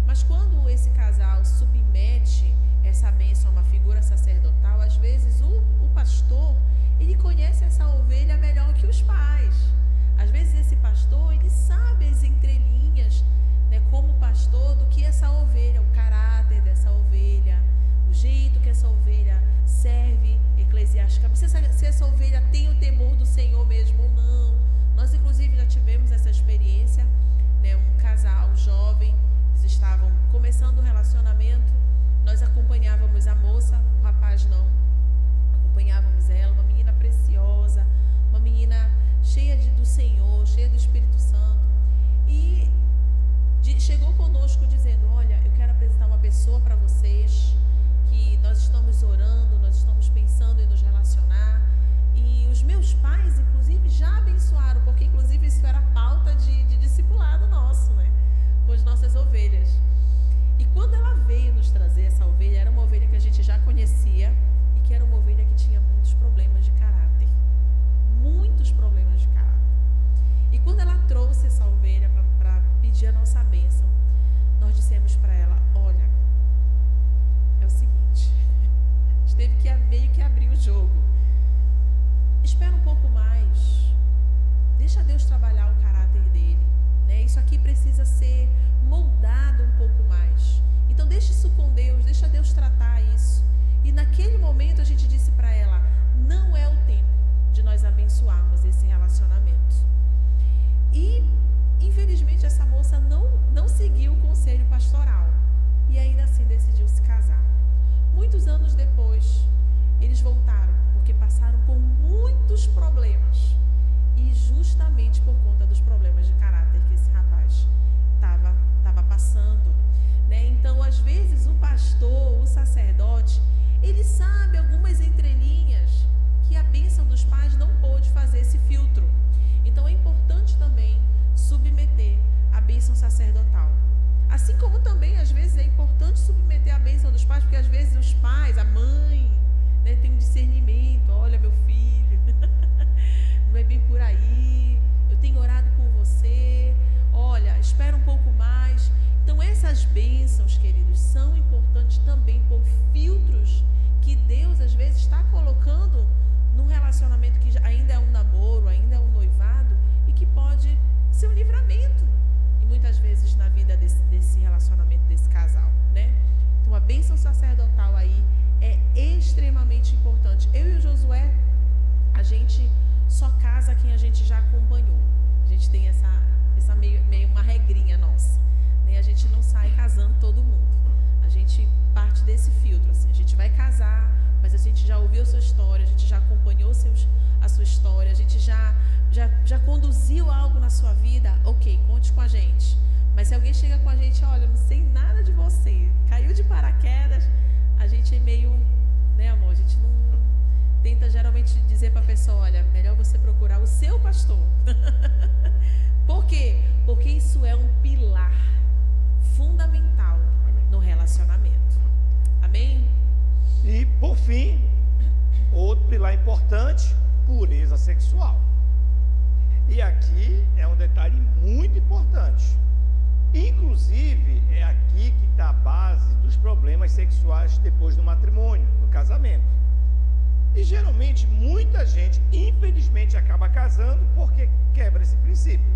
mas quando esse casal submete essa bênção a uma figura sacerdotal, às vezes o pastor, ele conhece essa ovelha melhor que os pais. Às vezes esse pastor, ele sabe as entrelinhas, né, como pastor, do que essa ovelha, o caráter dessa ovelha, o jeito que essa ovelha serve eclesiasticamente, se essa ovelha tem o temor do Senhor mesmo ou não. Nós inclusive já tivemos essa experiência, né, um casal jovem, eles estavam começando o relacionamento, nós acompanhávamos a moça, o rapaz não, acompanhávamos ela, uma menina preciosa, uma menina cheia do Senhor, cheia do Espírito Santo, e chegou conosco dizendo: olha, eu quero apresentar uma pessoa para vocês, que nós estamos orando, nós estamos pensando em nos relacionar, e os meus pais inclusive já abençoaram, porque inclusive isso era pauta de discipulado nosso, né, com as nossas ovelhas. E quando ela veio nos trazer essa ovelha, era uma ovelha que a gente já conhecia e que era uma ovelha que tinha muitos problemas de caráter. Muitos problemas de caráter. E quando ela trouxe essa ovelha para pedir a nossa bênção, nós dissemos para ela: olha, é o seguinte, a gente teve que meio que abrir o jogo. Espera um pouco mais, deixa Deus trabalhar o caráter dele, né? Isso aqui precisa ser moldado um pouco mais. Então deixa isso com Deus, deixa Deus tratar isso. E naquele momento a gente disse para ela: não é o tempo de nós abençoarmos esse relacionamento. E infelizmente essa moça não seguiu o conselho pastoral e ainda assim decidiu se casar. Muitos anos depois eles voltaram, porque passaram por muitos problemas, e justamente por conta dos problemas de caráter que esse rapaz estava passando, né? Então, às vezes, o pastor, o sacerdote, ele sabe algumas entrelinhas que a bênção dos pais não pôde fazer esse filtro. Então, é importante também submeter a bênção sacerdotal. Assim como também, às vezes, é importante submeter a bênção dos pais, porque às vezes os pais, a mãe, né, tem um discernimento: olha, meu filho, não é bem por aí, eu tenho orado por você, olha, espera um pouco mais. Então essas bênçãos, queridos, são importantes também por filtros que Deus às vezes está colocando num relacionamento que ainda é um namoro, ainda é um noivado, e que pode ser um livramento, e muitas vezes na vida desse relacionamento, desse casal, né? Então a bênção sacerdotal aí é extremamente importante. Eu e o Josué, a gente só casa quem a gente já acompanhou. A gente tem essa meio uma regrinha nossa, né? A gente não sai casando todo mundo. A gente parte desse filtro, assim. A gente vai casar, mas a gente já ouviu a sua história, a gente já acompanhou a sua história, a gente já conduziu algo na sua vida. Ok, conte com a gente. Mas se alguém chega com a gente: olha, eu não sei nada de você, caiu de paraquedas, a gente é meio, né, amor? A gente não tenta geralmente dizer para a pessoa: olha, melhor você procurar o seu pastor. Por quê? Porque isso é um pilar fundamental no relacionamento. Amém? E por fim, outro pilar importante: pureza sexual. E aqui é um detalhe muito importante. Inclusive, é aqui que está a base dos problemas sexuais depois do matrimônio, do casamento. E geralmente muita gente, infelizmente, acaba casando porque quebra esse princípio.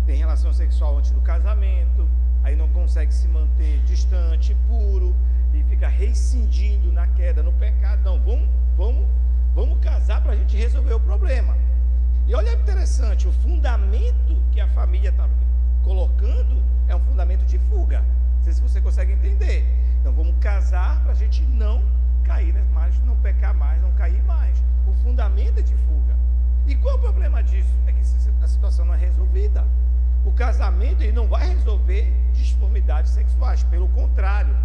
Tem relação sexual antes do casamento, aí não consegue se manter distante, puro, e fica reincidindo na queda, no pecado. Não, vamos casar para a gente resolver o problema. E olha interessante, o fundamento que a família está colocando é um fundamento de fuga. Não sei se você consegue entender. Então vamos casar para a gente não cair mais, não pecar mais, não cair mais. O fundamento é de fuga. E qual é o problema disso? É que a situação não é resolvida. O casamento ele não vai resolver disformidades sexuais, pelo contrário,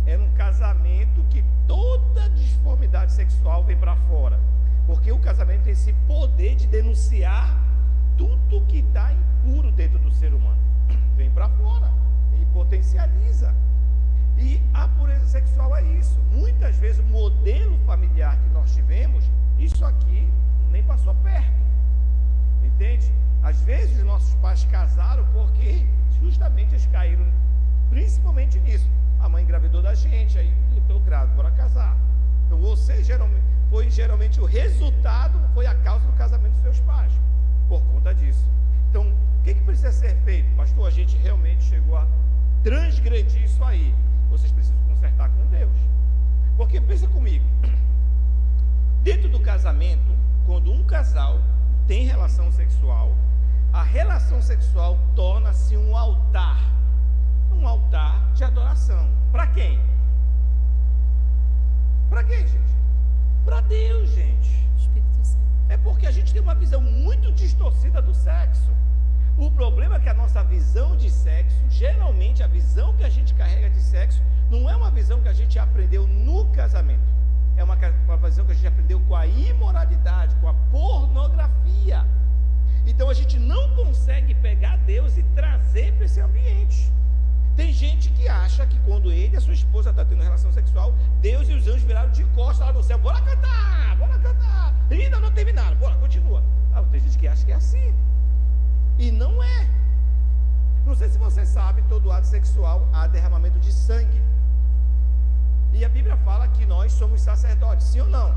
é um casamento que toda disformidade sexual vem para fora, porque o casamento tem esse poder de denunciar tudo que está impuro dentro do ser humano, vem para fora, ele potencializa. E a pureza sexual é isso. Muitas vezes o modelo familiar que nós tivemos, isso aqui nem passou perto, entende? Às vezes os nossos pais casaram porque justamente eles caíram principalmente nisso. A mãe engravidou da gente, aí eu estou grávida, bora casar. Então você geralmente o resultado foi a causa do casamento dos seus pais, por conta disso. Então, o que precisa ser feito? Pastor, a gente realmente chegou a transgredir isso aí. Vocês precisam consertar com Deus. Porque pensa comigo, dentro do casamento, quando um casal tem relação sexual, a relação sexual torna-se um altar de adoração. Para quem? Para quem, gente? Para Deus, gente. Espírito Santo. É porque a gente tem uma visão muito distorcida do sexo. O problema é que a nossa visão de sexo, geralmente a visão que a gente carrega de sexo, não é uma visão que a gente aprendeu no casamento. É uma visão que a gente aprendeu com a imoralidade, com a pornografia. Então a gente não consegue pegar Deus e trazer para esse ambiente. Tem gente que acha que quando ele e a sua esposa estão tendo relação sexual, Deus e os anjos viraram de costas lá no céu. Bora cantar, bora cantar. E ainda não terminaram, bora, continua. Tem gente que acha que é assim. E não é. Não sei se você sabe, todo ato sexual há derramamento de sangue. E a Bíblia fala que nós somos sacerdotes, sim ou não?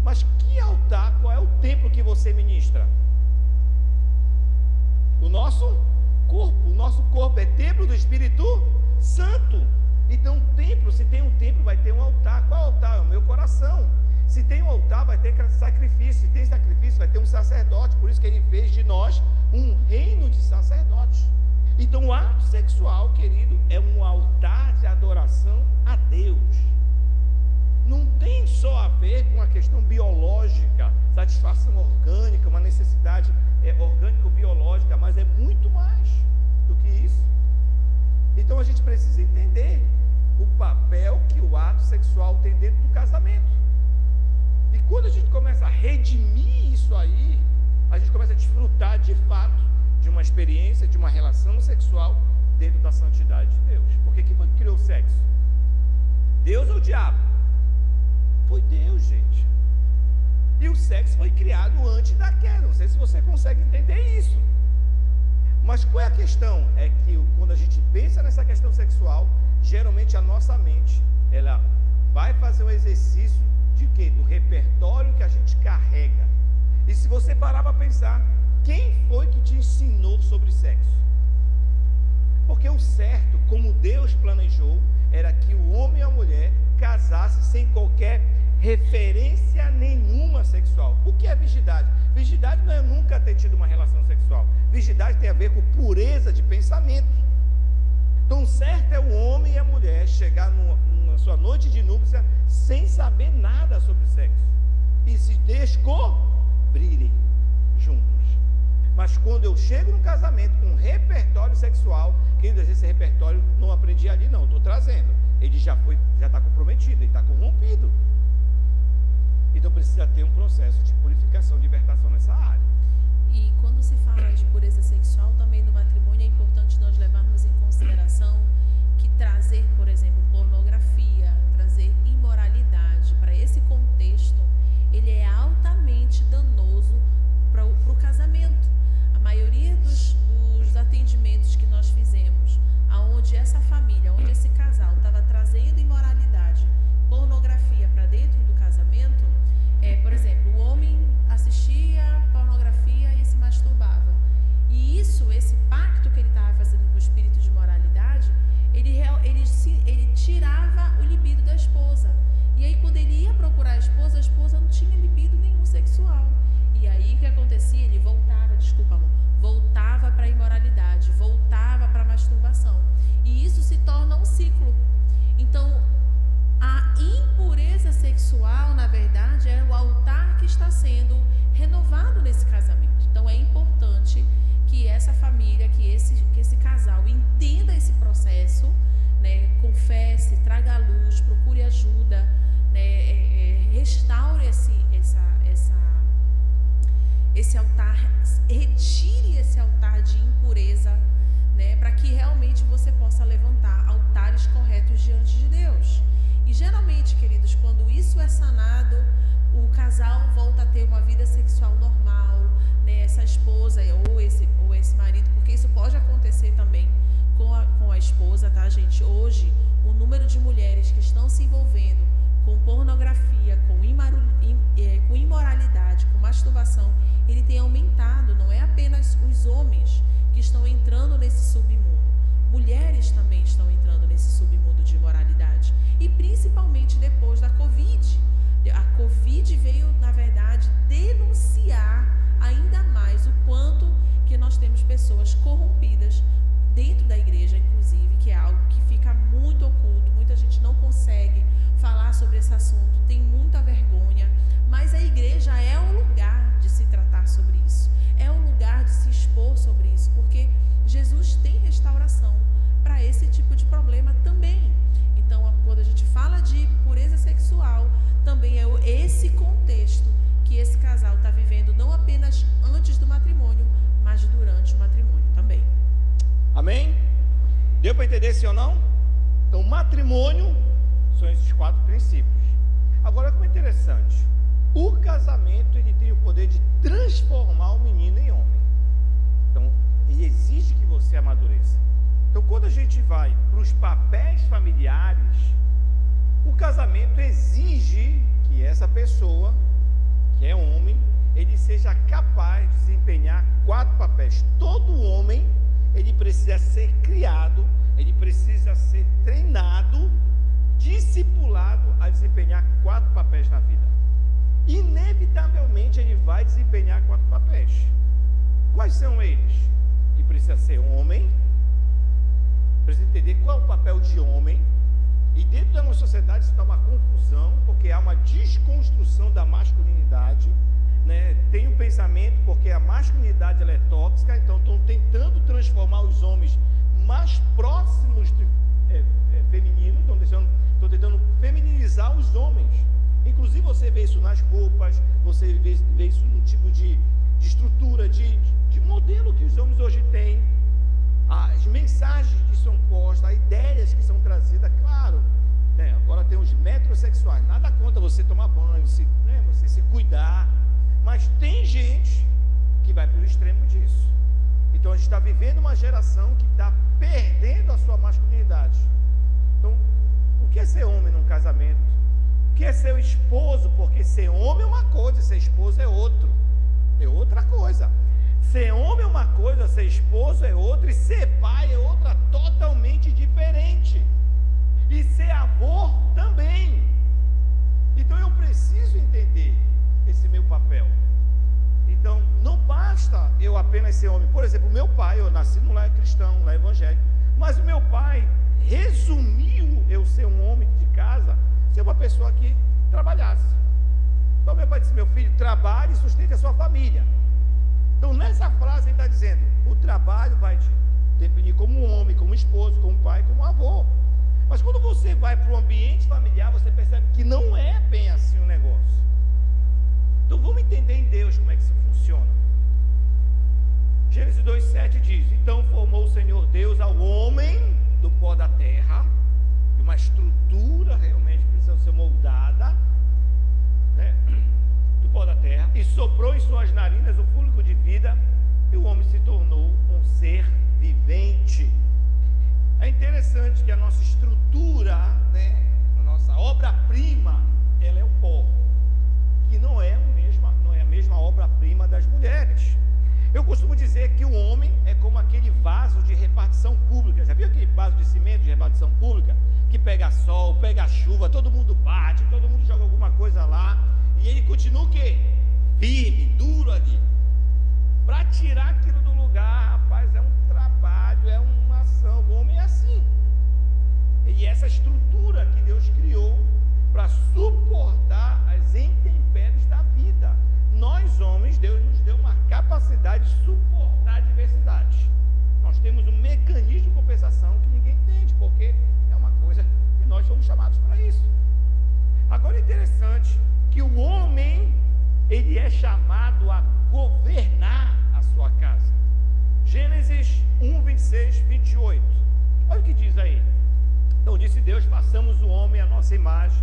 Mas que altar, qual é o templo que você ministra? O nosso corpo é templo do Espírito Santo. Então templo, se tem um templo, vai ter um altar. Qual altar? É o meu coração. Se tem um altar, vai ter sacrifício. Se tem sacrifício, vai ter um sacerdote. Por isso que ele fez de nós um reino de sacerdotes. Então o ato sexual, querido, é um altar de adoração a Deus. Não tem só a ver com a questão biológica, satisfação orgânica, uma necessidade orgânico-biológica, mas é muito mais do que isso. Então a gente precisa entender o papel que o ato sexual tem dentro do casamento. E quando a gente começa a redimir isso aí, a gente começa a desfrutar de fato de uma experiência, de uma relação sexual dentro da santidade de Deus. Porque quem foi que criou o sexo? Deus ou o diabo? Foi Deus, gente. E o sexo foi criado antes da queda. Não sei se você consegue entender isso. Mas qual é a questão? É que quando a gente pensa nessa questão sexual, geralmente a nossa mente, ela vai fazer um exercício de quê? Do repertório que a gente carrega. E se você parar para pensar, quem foi que te ensinou sobre sexo? Porque o certo, como Deus planejou, era que o homem e a mulher casassem sem qualquer referência nenhuma sexual. O que é virgindade? Virgindade não é nunca ter tido uma relação sexual. Virgindade tem a ver com pureza de pensamento. Então, certo é o homem e a mulher chegar numa sua noite de núpcia sem saber nada sobre sexo e se descobrirem juntos. Mas quando eu chego no casamento com um repertório sexual, querido, esse repertório não aprendi ali não, estou trazendo. Ele já está comprometido, ele está corrompido. Então precisa ter um processo de purificação, de libertação nessa área. E quando se fala de pureza sexual, também no matrimônio é importante nós levarmos em consideração que trazer, por exemplo, pornografia, trazer imoralidade para esse contexto, ele é altamente danoso para o casamento. A maioria dos atendimentos que nós fizemos, aonde essa família, onde esse casal estava trazendo imoralidade, pornografia para dentro do casamento, por exemplo, o homem assistia pornografia e se masturbava. E esse pacto que ele estava fazendo com o espírito de masturbação. E isso se torna um ciclo. Então, a impureza sexual, na verdade, é o altar que está sendo renovado nesse casamento. Então, é importante que essa família, que esse casal entenda esse processo, né, confesse, traga à luz, procure ajuda, né, restaure esse altar, retire esse altar de impureza, né, para que realmente você possa levantar altares corretos diante de Deus. E geralmente, queridos, quando isso é sanado, o casal volta a ter uma vida sexual normal, né, essa esposa ou esse marido, porque isso pode acontecer também com a esposa, tá, gente? Hoje, o número de mulheres que estão se envolvendo com pornografia, com imoralidade, com masturbação, ele tem aumentado. Não é apenas os homens que estão entrando nesse submundo, mulheres também estão entrando nesse submundo de imoralidade, e principalmente depois da Covid. A Covid veio, na verdade, denunciar ainda mais o quanto que nós temos pessoas corrompidas dentro da igreja, inclusive, que é algo que fica muito oculto, muita gente não consegue falar sobre esse assunto, tem muita vergonha, mas a igreja é o lugar de se tratar sobre isso, é o lugar de se expor sobre isso, porque Jesus tem restauração para esse tipo de problema também. Então, quando a gente fala de pureza sexual, também é esse contexto que esse casal está vivendo, não apenas antes do matrimônio, mas durante o matrimônio também. Amém? Deu para entender sim ou não? Então, matrimônio são esses 4 princípios. Agora, como é interessante, o casamento ele tem o poder de transformar o menino em homem. Então, ele exige que você amadureça. Então, quando a gente vai para os papéis familiares, o casamento exige que essa pessoa, que é homem, ele seja capaz de desempenhar 4 papéis. Todo homem, ele precisa ser criado, ele precisa ser treinado, discipulado a desempenhar 4 papéis na vida. Inevitavelmente ele vai desempenhar 4 papéis. Quais são eles? Ele precisa ser homem, precisa entender qual é o papel de homem. E dentro da nossa sociedade isso está uma confusão, porque há uma desconstrução da masculinidade, né? Tem um pensamento, porque a masculinidade ela é tóxica, então estão tentando transformar os homens mais próximos do feminino, estão tentando feminilizar os homens. Inclusive você vê isso nas roupas, você vê isso no tipo de estrutura, de modelo que os homens hoje têm, as mensagens que são postas, as ideias que são trazidas, claro, né? Agora tem os metrosexuais, nada contra você tomar banho, você se cuidar, mas tem gente que vai para o extremo disso. Então a gente está vivendo uma geração que está perdendo a sua masculinidade. Então, o que é ser homem num casamento? O que é ser o esposo? Porque ser homem é uma coisa, ser esposo é outra coisa. Ser homem é uma coisa, ser esposo é outra, e ser pai é outra totalmente diferente. E ser avô também. Então eu preciso entender esse meu papel. Então não basta eu apenas ser homem. Por exemplo, meu pai, eu nasci num lar cristão, um lar evangélico, mas o meu pai resumiu eu ser um homem de casa, ser uma pessoa que trabalhasse. Então meu pai disse: meu filho, trabalhe e sustente a sua família. Então nessa frase ele está dizendo: o trabalho vai te definir como um homem, como esposo, como pai, como avô. Mas quando você vai para o ambiente familiar, você percebe que não é bem assim o negócio. Então vamos entender em Deus como é que isso funciona. Gênesis 2:7 diz: então formou o Senhor Deus ao homem do pó da terra, de uma estrutura realmente precisa ser moldada, né? Do pó da terra, e soprou em suas narinas o fôlego de vida, e o homem se tornou um ser vivente. É interessante que a nossa estrutura, né, a nossa obra-prima, ela é o pó, que não é a mesma obra-prima das mulheres. Eu costumo dizer que o homem é como aquele vaso de repartição pública. Já viu aquele vaso de cimento de repartição pública? Que pega sol, pega chuva, todo mundo bate, todo mundo joga alguma coisa lá, e ele continua o quê? Firme, duro ali. Para tirar aquilo do lugar, rapaz, é um trabalho trabalho, é uma ação. O homem é assim. E essa estrutura que Deus criou para suportar as intempéries da vida. Nós, homens, Deus nos deu uma capacidade de suportar adversidades. Nós temos um mecanismo de compensação que ninguém entende, porque é uma coisa que nós somos chamados para isso. Agora é interessante que o homem, ele é chamado a governar a sua casa. Gênesis 1, 26, 28. Olha o que diz aí. Então disse Deus: façamos o homem à nossa imagem,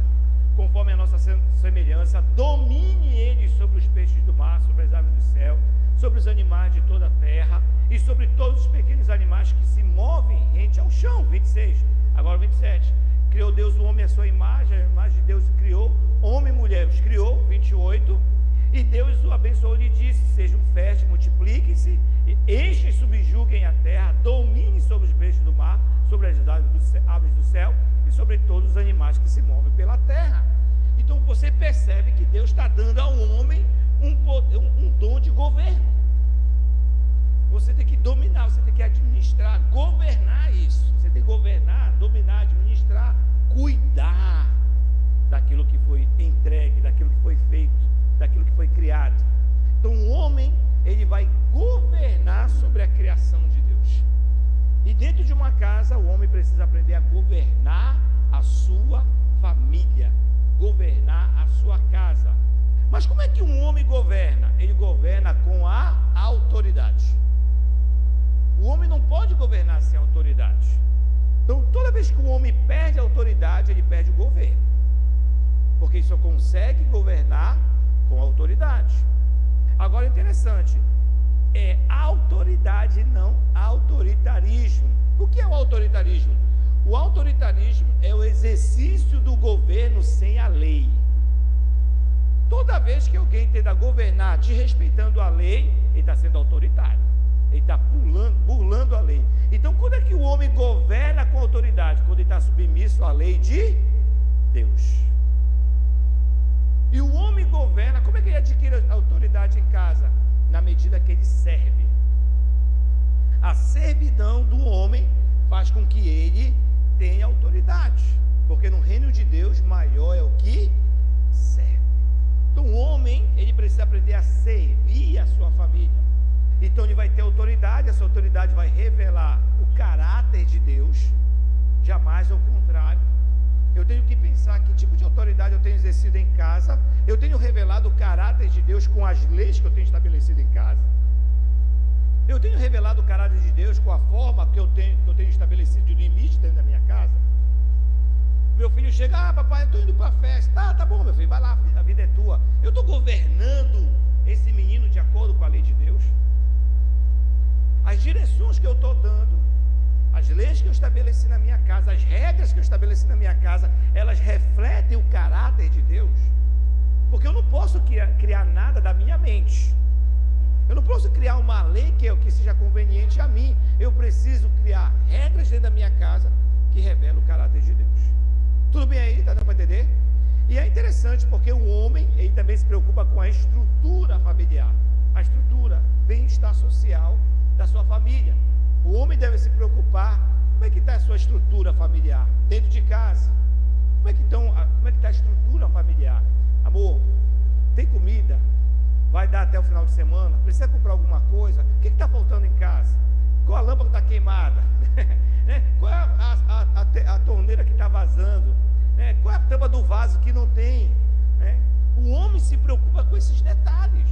conforme a nossa semelhança, domine ele sobre os peixes do mar, sobre as aves do céu, sobre os animais de toda a terra e sobre todos os pequenos animais que se movem rente ao chão. 26, agora 27. Criou Deus o homem à sua imagem, a imagem de Deus o criou, homem e mulher os criou. 28. E Deus o abençoou e lhe disse: sejam férteis, multipliquem-se, enchem e subjuguem a terra, dominem sobre os peixes do mar, sobre as aves do céu e sobre todos os animais que se movem pela terra. Então você percebe que Deus está dando ao homem um dom de governo. Você tem que dominar, você tem que administrar, governar isso. Você tem que governar, dominar, administrar, cuidar daquilo que foi entregue, daquilo que foi feito, daquilo que foi criado. Então o homem, ele vai governar sobre a criação de Deus. E dentro de uma casa, o homem precisa aprender a governar a sua família, governar a sua casa. Mas como é que um homem governa? Ele governa com a autoridade. O homem não pode governar sem autoridade. Então toda vez que o homem perde a autoridade, ele perde o governo, porque ele só consegue governar com autoridade. Agora, interessante, é autoridade, não autoritarismo. O que é o autoritarismo? O autoritarismo é o exercício do governo sem a lei. Toda vez que alguém tenta governar desrespeitando a lei, ele está sendo autoritário, ele está burlando a lei. Então, quando é que o homem governa com autoridade? Quando ele está submisso à lei de Deus. E o homem governa, como é que ele adquire autoridade em casa? Na medida que ele serve. A servidão do homem faz com que ele tenha autoridade, porque no reino de Deus maior é o que serve. Então o homem, ele precisa aprender a servir a sua família. Então ele vai ter autoridade, essa autoridade vai revelar o caráter de Deus, jamais ao contrário. Eu tenho que pensar que tipo de autoridade eu tenho exercido em casa. Eu tenho revelado o caráter de Deus com as leis que eu tenho estabelecido em casa. Eu tenho revelado o caráter de Deus com a forma que eu tenho estabelecido de limite dentro da minha casa. Meu filho chega: papai, eu estou indo para a festa. Tá bom, meu filho, vai lá, a vida é tua. Eu estou governando esse menino de acordo com a lei de Deus. As direções que eu estou dando, as leis que eu estabeleci na minha casa, as regras que eu estabeleci na minha casa, elas refletem o caráter de Deus. Porque eu não posso criar nada da minha mente. Eu não posso criar uma lei que seja conveniente a mim. Eu preciso criar regras dentro da minha casa que revelam o caráter de Deus. Tudo bem aí? Está dando para entender? E é interessante porque o homem, ele também se preocupa com a estrutura familiar. A estrutura, bem-estar social da sua família. O homem deve se preocupar, como é que está a sua estrutura familiar? Dentro de casa. Como é que está a estrutura familiar? Amor, tem comida? Vai dar até o final de semana? Precisa comprar alguma coisa? O que está faltando em casa? Qual a lâmpada está queimada? Qual é a torneira que está vazando? Qual é a tampa do vaso que não tem? O homem se preocupa com esses detalhes.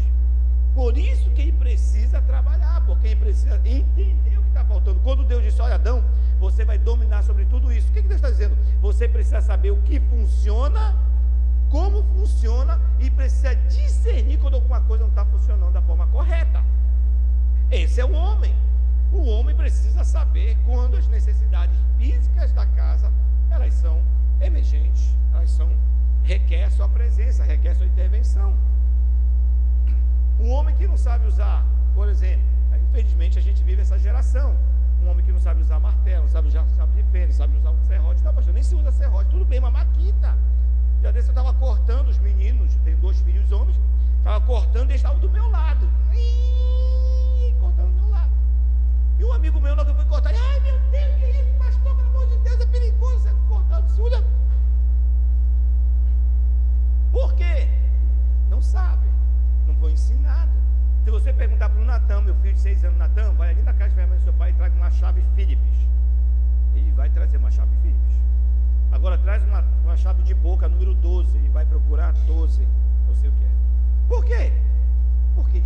Por isso que ele precisa trabalhar, porque ele precisa entender o que está faltando. Quando Deus disse: olha, Adão, você vai dominar sobre tudo isso. O que Deus está dizendo? Você precisa saber o que funciona, como funciona, e precisa discernir quando alguma coisa não está funcionando da forma correta. Esse é o homem. O homem precisa saber quando as necessidades físicas da casa, elas são emergentes, requer sua presença, requer sua intervenção. Um homem que não sabe usar, por exemplo, infelizmente a gente vive essa geração. Um homem que não sabe usar martelo, não sabe usar chave de fenda, não sabe usar um serrote. Não, pastor, nem se usa serrote, tudo bem, uma maquita. Já desse eu estava cortando os meninos, tenho 2 filhos homens, estava cortando e eles estavam do meu lado. Cortando do meu lado. E um amigo meu, logo foi cortar, ai meu Deus, que isso, pastor, pelo amor de Deus, é perigoso ser cortado. Por quê? Não sabe, não foi ensinado. Se você perguntar para o Natan, meu filho de 6 anos, Natan, vai ali na casa de ferramenta do seu pai e traga uma chave Philips. Ele vai trazer uma chave Philips. Agora traz uma chave de boca, número 12, ele vai procurar 12, não sei o que é. Por quê? Porque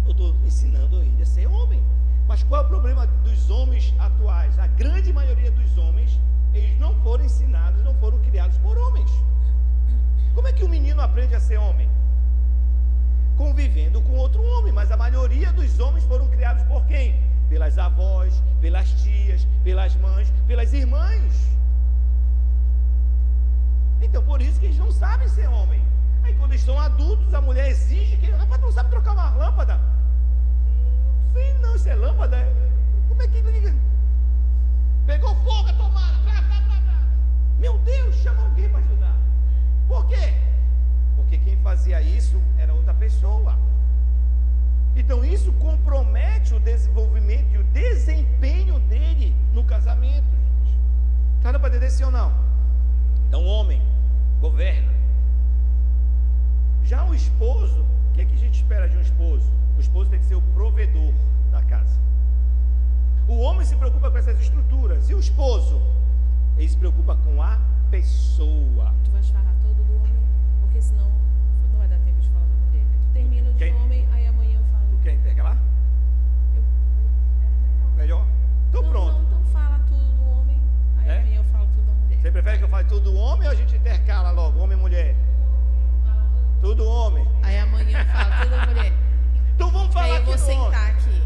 eu estou ensinando ele a ser homem. Mas qual é o problema dos homens atuais? A grande maioria dos homens, eles não foram ensinados, não foram criados por homens. Como é que um menino aprende a ser homem? Convivendo com outro homem. Mas a maioria dos homens foram criados por quem? Pelas avós, pelas tias, pelas mães, pelas irmãs. Então por isso que eles não sabem ser homem. Aí quando eles são adultos, a mulher exige que, rapaz, não sabe trocar uma lâmpada? Não sei não, isso é lâmpada? Como é que liga? Pegou fogo a tomada, meu Deus, chama alguém para ajudar. Por quê? Porque quem fazia isso era outra pessoa. Então isso compromete o desenvolvimento e o desempenho dele no casamento. Está dando para entender sim ou não? Então o homem governa. Já o esposo, o que a gente espera de um esposo? O esposo tem que ser o provedor da casa. O homem se preocupa com essas estruturas. E o esposo? Ele se preocupa com a pessoa. Tu vais falar todo do homem, porque senão não vai dar tempo de falar da mulher. Tu termina de homem, aí amanhã eu falo. Tu quer intercalar? Era melhor? Então não, pronto. Não, então fala tudo do homem, aí amanhã eu falo tudo da mulher. Você prefere que eu fale tudo do homem ou a gente intercala logo, homem e mulher? Tudo homem. Aí amanhã eu falo tudo da mulher. Então vamos falar aí eu vou sentar aqui.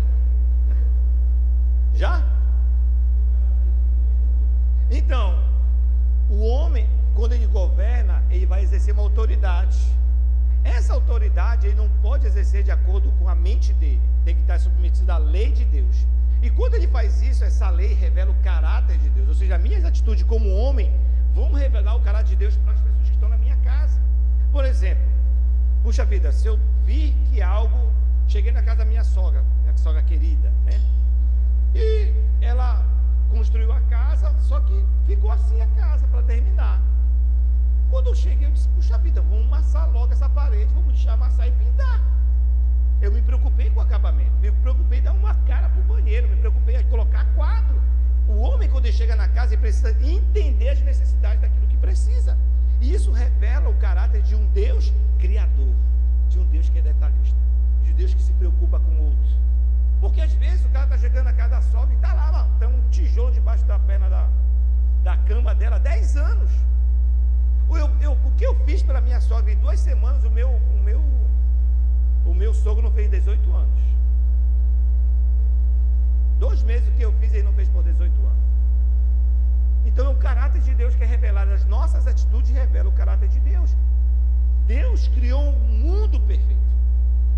Já? Então, o homem, quando ele governa, ele vai exercer uma autoridade. Essa autoridade ele não pode exercer de acordo com a mente dele. Tem que estar submetido à lei de Deus. E quando ele faz isso, essa lei revela o caráter de Deus. Ou seja, minhas atitudes como homem vão revelar o caráter de Deus para as pessoas que estão na minha casa. Por exemplo, puxa vida, se eu vi que algo... Cheguei na casa da minha sogra querida, né? E ela construiu a casa, só que ficou assim a casa para terminar. Quando eu cheguei, eu disse, puxa vida, vamos amassar logo essa parede, vamos deixar amassar e pintar. Eu me preocupei com o acabamento, me preocupei em dar uma cara para o banheiro, me preocupei em colocar quadro. O homem, quando ele chega na casa, ele precisa entender as necessidades daquilo que precisa. E isso revela o caráter de um Deus criador, de um Deus que é detalhista, de um Deus que se preocupa com o outro. Porque às vezes o cara está chegando na casa da sogra e está lá, tem um tijolo debaixo da perna da cama dela há 10 anos. O que eu fiz para minha sogra em 2 semanas, o meu sogro não fez 18 anos. 2 meses o que eu fiz, ele não fez por 18 anos. Então é o caráter de Deus que é revelado. As nossas atitudes revelam o caráter de Deus. Deus criou um mundo perfeito.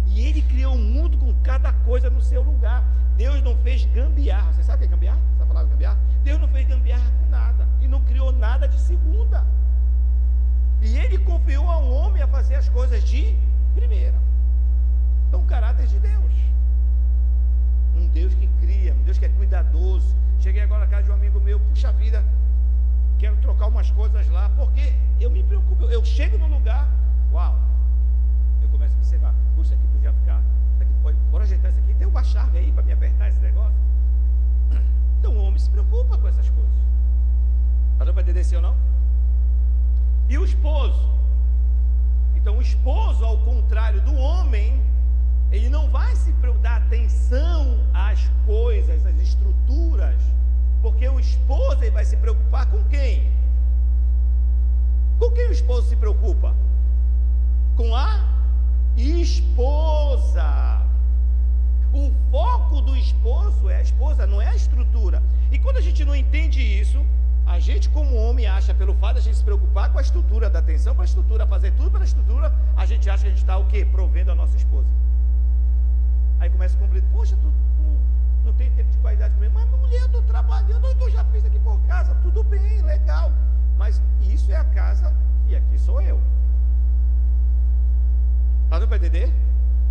E Ele criou um mundo com cada coisa no seu lugar. Deus não fez gambiarra. Você sabe o que é gambiarra? Essa palavra gambiarra? Deus não fez gambiarra com nada. E não criou nada de segunda. E Ele confiou ao homem a fazer as coisas de primeira. Então o caráter de Deus. Um Deus que cria, um Deus que é cuidadoso. Cheguei agora na casa de um amigo meu, puxa vida, quero trocar umas coisas lá, porque eu me preocupo, eu chego no lugar, uau, eu começo a observar, puxa, aqui podia ficar, bora ajeitar isso aqui, tem uma chave aí para me apertar esse negócio. Então o homem se preocupa com essas coisas. Está dando para entender sim ou não? E o esposo? Então o esposo, ao contrário do homem, ele não vai se dar atenção às coisas, às estruturas, porque o esposo ele vai se preocupar com quem? Com quem o esposo se preocupa? Com a esposa. O foco do esposo é a esposa, não é a estrutura. E quando a gente não entende isso, a gente como homem acha, pelo fato de a gente se preocupar com a estrutura, dar atenção para a estrutura, fazer tudo pela estrutura, a gente acha que a gente está o quê? Provendo a nossa esposa. Aí começa a cumprir, poxa, tu não tem tempo de qualidade comigo, mas mulher, eu estou trabalhando, eu já fiz aqui por casa, tudo bem, legal, mas isso é a casa e aqui sou eu. Está dando para entender?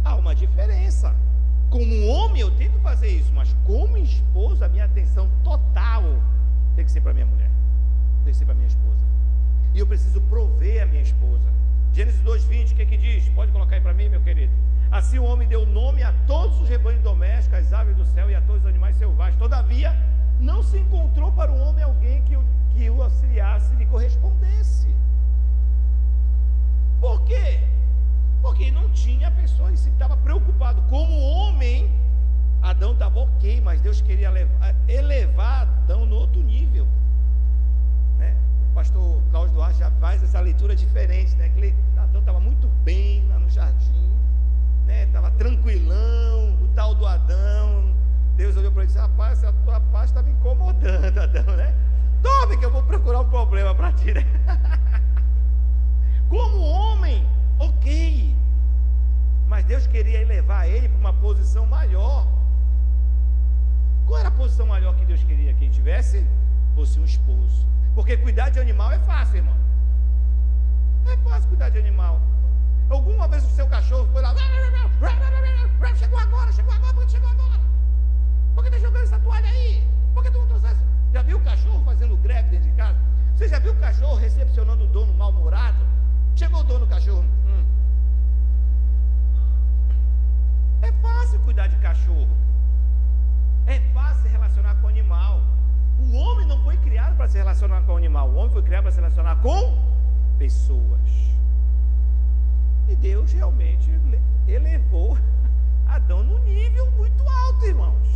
Há uma diferença. Como homem eu tento fazer isso, mas como esposa, a minha atenção total tem que ser para minha mulher, tem que ser para minha esposa. E eu preciso prover a minha esposa. Gênesis 2:20, o que diz? Pode colocar aí para mim, meu querido. Assim o homem deu nome a todos os rebanhos domésticos, às aves do céu e a todos os animais selvagens. Todavia, não se encontrou para o homem alguém que o auxiliasse e lhe correspondesse. Por quê? Porque não tinha pessoa, ele estava preocupado. Como homem, Adão estava ok, mas Deus queria elevar Adão no outro nível, né? O pastor Cláudio Duarte já faz essa leitura diferente, né? Que Adão estava muito bem lá no jardim, né? Estava tranquilão, o tal do Adão. Deus olhou para ele e disse: rapaz, a tua paz está me incomodando, Adão, né? Tome que eu vou procurar um problema para ti, né? Como homem, ok, mas Deus queria elevar ele para uma posição maior. Qual era a posição maior que Deus queria que ele tivesse? Fosse um esposo. Porque cuidar de animal é fácil, irmão. É fácil cuidar de animal. Alguma vez o seu cachorro foi lá, chegou agora, por que chegou agora? Por que está jogando essa toalha aí? Por que tu não trouxesse? Já viu o cachorro fazendo greve dentro de casa? Você já viu o cachorro recepcionando o dono mal-humorado? Chegou o dono do cachorro. É fácil cuidar de cachorro. É fácil se relacionar com o animal. O homem não foi criado para se relacionar com o animal. O homem foi criado para se relacionar com pessoas. E Deus realmente elevou Adão num nível muito alto, irmãos.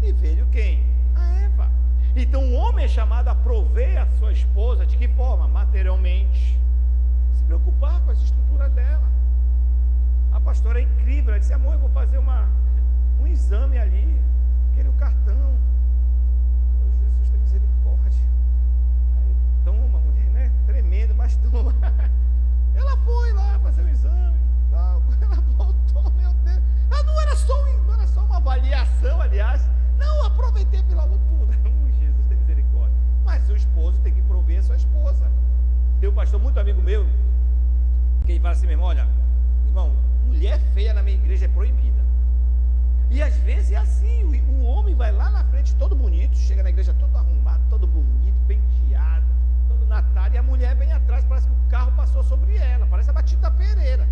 E veio quem? A Eva. Então o homem é chamado a prover a sua esposa. De que forma? Materialmente. Se preocupar com as estruturas dela. A pastora é incrível. Ela disse: amor, eu vou fazer um exame ali. Quero o cartão. Oh, Jesus, tem misericórdia. Aí, toma, mulher, né? Tremendo, mas toma. Ela foi lá fazer o exame. Ela voltou, meu Deus. Não era só uma avaliação, aliás. Não, aproveitei pela altura. Jesus, tem misericórdia. Mas o esposo tem que prover a sua esposa. Tem um pastor muito amigo meu, que ele fala assim mesmo: olha, irmão, mulher feia na minha igreja é proibida. E às vezes é assim, o homem vai lá na frente todo bonito, chega na igreja todo arrumado, todo bonito, penteado, todo Natal, e a mulher vem atrás, parece que o carro passou sobre ela, parece a Batista Pereira.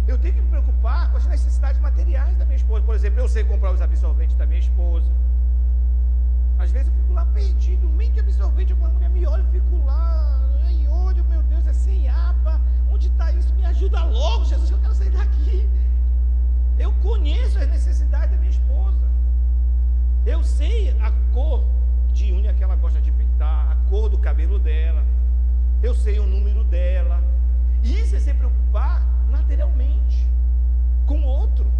Eu tenho que me preocupar com as necessidades materiais da minha esposa. Por exemplo, eu sei comprar os absorventes da minha esposa. Às vezes eu fico lá perdido, meio de absorvente, alguma mulher me olha, eu fico lá, ai, olha, meu Deus, é sem aba, onde está isso? Me ajuda logo, Jesus, que eu quero sair daqui. Eu conheço as necessidades da minha esposa. Eu sei a cor de unha que ela gosta de pintar, a cor do cabelo dela. Eu sei o número dela. E isso é se preocupar materialmente com o outro.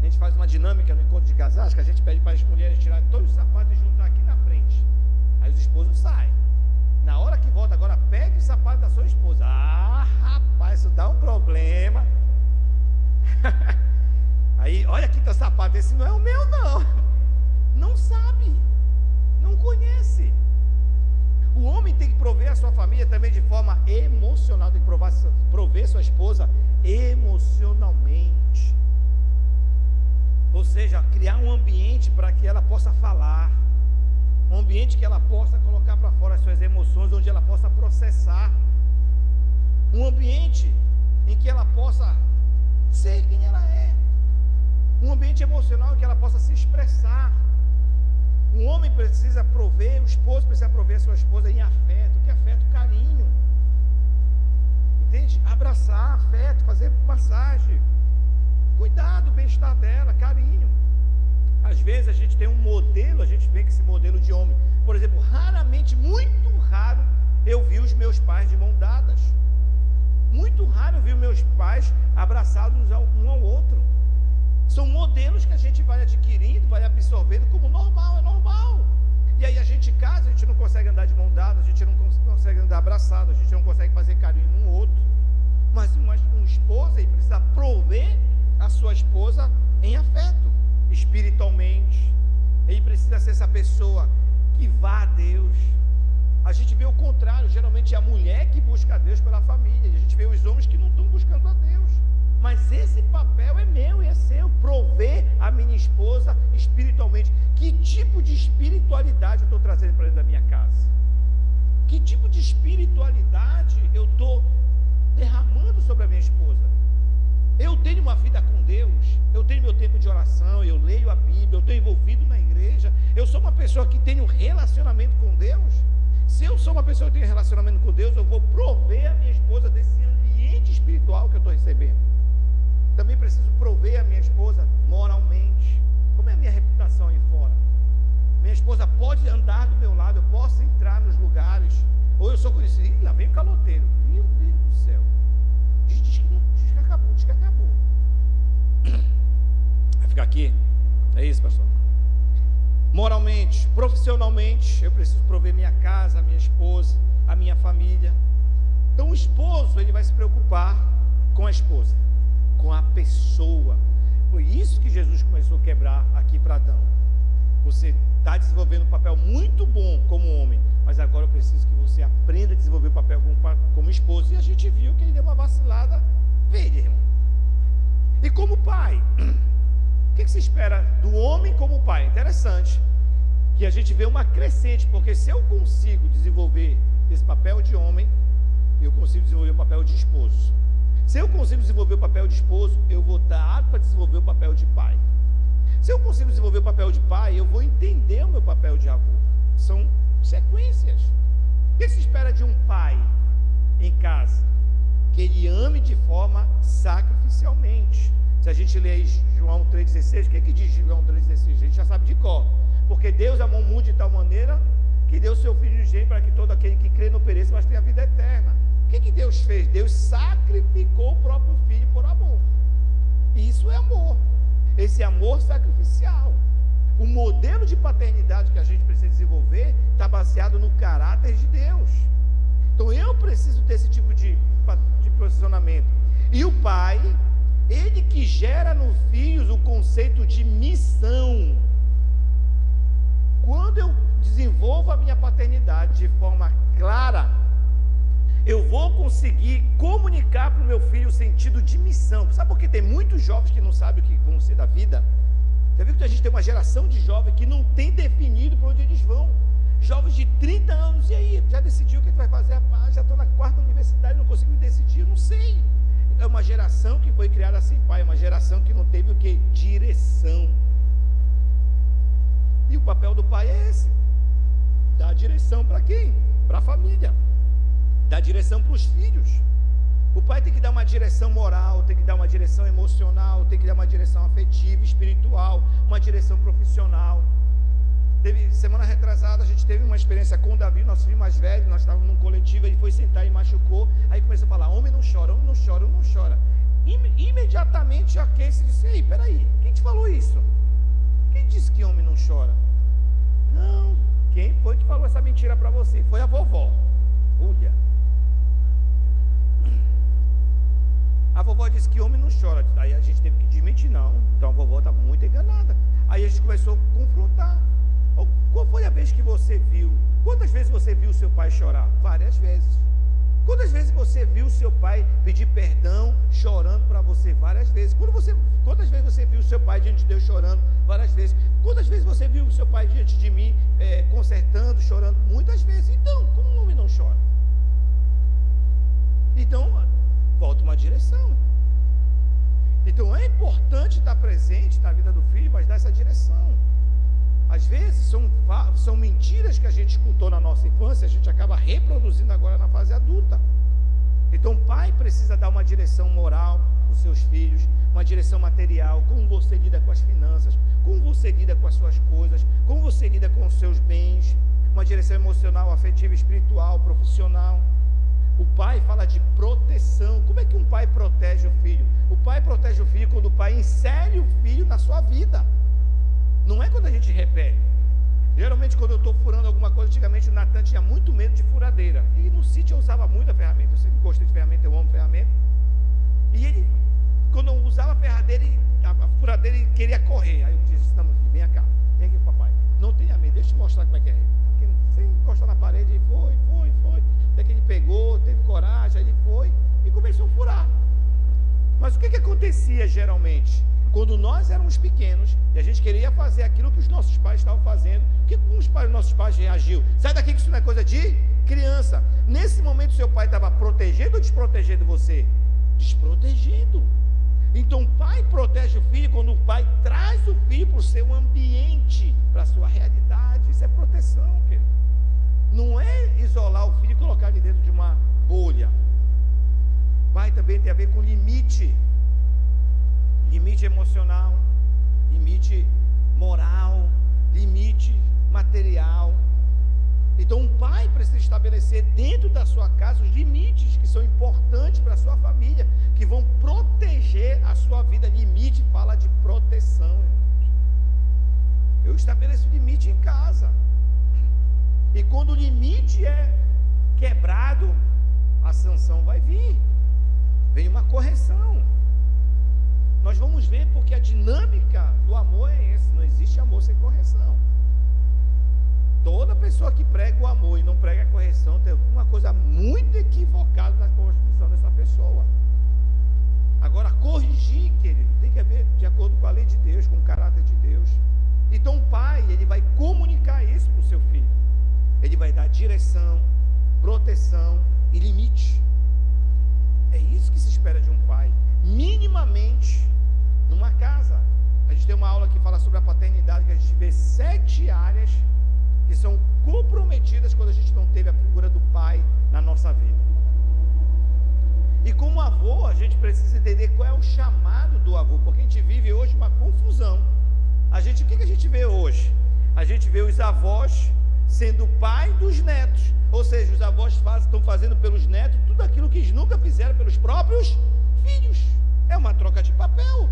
A gente faz uma dinâmica no encontro de casais, que a gente pede para as mulheres tirarem todos os sapatos e juntar aqui na frente. Aí os esposos saem. Na hora que volta, agora pegue o sapato da sua esposa. Ah, rapaz, isso dá um problema. Aí, olha aqui teu sapato, esse não é o meu não. Não sabe, não conhece. O homem tem que prover a sua família também de forma emocional, tem que prover sua esposa emocionalmente. Ou seja, criar um ambiente para que ela possa falar, um ambiente que ela possa colocar para fora as suas emoções, onde ela possa processar, um ambiente em que ela possa ser quem ela é, um ambiente emocional em que ela possa se expressar. Um homem precisa prover, o esposo precisa prover a sua esposa em afeto. Que afeto? Carinho, entende? Abraçar, afeto, fazer massagem, cuidar do bem-estar dela, carinho. Às vezes a gente tem um modelo, a gente vê que esse modelo de homem, por exemplo, raramente, muito raro, eu vi os meus pais de mão dadas. Muito raro eu vi os meus pais abraçados um ao outro. São modelos que a gente vai adquirindo, vai absorvendo como normal, é normal. E aí a gente casa, a gente não consegue andar de mão dada, a gente não consegue andar abraçado, a gente não consegue fazer carinho um no outro. Mas um esposo aí precisa prover a sua esposa em afeto, espiritualmente. Ele precisa ser essa pessoa que vá a Deus. A gente vê o contrário, geralmente é a mulher que busca a Deus pela família, e a gente vê os homens que não estão buscando a Deus. Mas esse papel é meu e é seu, prover a minha esposa espiritualmente. Que tipo de espiritualidade eu estou trazendo para dentro da minha casa? Que tipo de espiritualidade eu estou derramando sobre a minha esposa? Eu tenho uma vida com Deus, eu tenho meu tempo de oração, eu leio a Bíblia, eu estou envolvido na igreja, eu sou uma pessoa que tem um relacionamento com Deus. Se eu sou uma pessoa que tem um relacionamento com Deus, eu vou prover a minha esposa desse ambiente espiritual que eu estou recebendo. Também preciso prover a minha esposa moralmente. Como é a minha reputação aí fora? Minha esposa pode andar do meu lado, eu posso entrar nos lugares, ou eu sou conhecido, lá vem o caloteiro, meu Deus do céu, diz que acabou. Vai ficar aqui? É isso, pastor? Moralmente, profissionalmente, eu preciso prover minha casa, a minha esposa, a minha família. Então o esposo, ele vai se preocupar com a esposa, com a pessoa. Foi isso que Jesus começou a quebrar aqui para Adão. Você está desenvolvendo um papel muito bom como homem, mas agora eu preciso que você aprenda a desenvolver o papel como esposo. E a gente viu que ele deu uma vacilada velha, irmão. E como pai, o que se espera do homem como pai? Interessante que a gente vê uma crescente, porque se eu consigo desenvolver esse papel de homem, eu consigo desenvolver o papel de esposo. Se eu consigo desenvolver o papel de esposo, eu vou estar apto para desenvolver o papel de pai. Se eu consigo desenvolver o papel de pai, eu vou entender o meu papel de avô. São sequências. O que se espera de um pai em casa? Que ele ame de forma sacrificialmente. Se a gente lê João 3,16, o que diz João 3,16? A gente já sabe de cor. Porque Deus amou o mundo de tal maneira que deu o seu Filho unigênito para que todo aquele que crê não pereça, mas tenha a vida eterna. O que Deus fez? Deus sacrificou o próprio Filho por amor. E isso é amor. Esse amor sacrificial. O modelo de paternidade que a gente precisa desenvolver está baseado no caráter de Deus. Então eu preciso ter esse tipo de posicionamento. E o pai, ele que gera nos filhos o conceito de missão. Quando eu desenvolvo a minha paternidade de forma clara, eu vou conseguir comunicar para o meu filho o sentido de missão. Sabe por que tem muitos jovens que não sabem o que vão ser da vida? Já viu que a gente tem uma geração de jovens que não tem definido para onde eles vão? Jovens de 30 anos, e aí? Já decidiu o que vai fazer? Já estou na 4ª universidade, não consigo decidir, eu não sei. É uma geração que foi criada sem pai, é uma geração que não teve o que? Direção. E o papel do pai é esse: dar direção para quem? Para a família. Dar direção para os filhos. O pai tem que dar uma direção moral, tem que dar uma direção emocional, tem que dar uma direção afetiva, espiritual, uma direção profissional. Semana retrasada a gente teve uma experiência com o Davi, nosso filho mais velho. Nós estávamos num coletivo, ele foi sentar e machucou. Aí começou a falar: homem não chora, homem não chora, homem não chora. Imediatamente a Casey disse: ei, peraí, quem te falou isso? Quem disse que homem não chora? Não, quem foi que falou essa mentira para você? Foi a vovó. Olha, a vovó disse que homem não chora. Aí a gente teve que desmentir. Não, então a vovó está muito enganada. Aí a gente começou a confrontar. Qual foi a vez que você viu? Quantas vezes você viu o seu pai chorar? Várias vezes. Quantas vezes você viu o seu pai pedir perdão, chorando para você? Várias vezes. Quantas vezes você viu o seu pai diante de Deus chorando? Várias vezes. Quantas vezes você viu o seu pai diante de mim consertando, chorando? Muitas vezes. Então, como um homem não chora? Então, volta uma direção. Então é importante estar presente na vida do filho, mas dar essa direção. Às vezes são mentiras que a gente escutou na nossa infância, a gente acaba reproduzindo agora na fase adulta. Então o pai precisa dar uma direção moral para os seus filhos, uma direção material, como você lida com as finanças, como você lida com as suas coisas, como você lida com os seus bens, uma direção emocional, afetiva, espiritual, profissional. O pai fala de proteção. Como é que um pai protege o filho? O pai protege o filho quando o pai insere o filho na sua vida. Não é quando a gente repele. Geralmente quando eu estou furando alguma coisa, antigamente o Natan tinha muito medo de furadeira. E no sítio eu usava muito a ferramenta. Eu sempre gostei de ferramenta, eu amo ferramenta. E ele, quando eu usava a furadeira, ele queria correr. Aí eu disse: não, meu filho, vem cá com o papai. Não tenha medo, deixa eu te mostrar como é que é. Sem encostar na parede, ele foi. Até que ele pegou, teve coragem, aí ele foi e começou a furar. Mas o que acontecia geralmente? Quando nós éramos pequenos e a gente queria fazer aquilo que os nossos pais estavam fazendo, como os nossos pais reagiam? Sai daqui que isso não é coisa de criança. Nesse momento seu pai estava protegendo ou desprotegendo você? Desprotegendo. Então o pai protege o filho quando o pai traz o filho para o seu ambiente, para a sua realidade. Isso é proteção, querido. Não é isolar o filho e colocar ele dentro de uma bolha. Pai também tem a ver com limite. Limite emocional, limite moral, limite material. Então um pai precisa estabelecer dentro da sua casa os limites que são importantes para a sua família, que vão proteger a sua vida. Limite fala de proteção, irmãos. Eu estabeleço limite em casa. E quando o limite é quebrado, a sanção vai vir. Vem uma correção. Nós vamos ver porque a dinâmica do amor é essa. Não existe amor sem correção. Toda pessoa que prega o amor e não prega a correção tem alguma coisa muito equivocada na construção dessa pessoa. Agora, corrigir, querido, tem que haver de acordo com a lei de Deus, com o caráter de Deus. Então o pai, ele vai comunicar isso para o seu filho. Ele vai dar direção, proteção e limite. É isso que se espera de um pai, minimamente, numa casa. A gente tem uma aula que fala sobre a paternidade, que a gente vê 7 áreas que são comprometidas quando a gente não teve a figura do pai na nossa vida. E como avô, a gente precisa entender qual é o chamado do avô, porque a gente vive hoje uma confusão. O que a gente vê hoje? A gente vê os avós sendo pai dos netos, ou seja, os avós estão fazendo pelos netos tudo aquilo que eles nunca fizeram pelos próprios filhos. É uma troca de papel.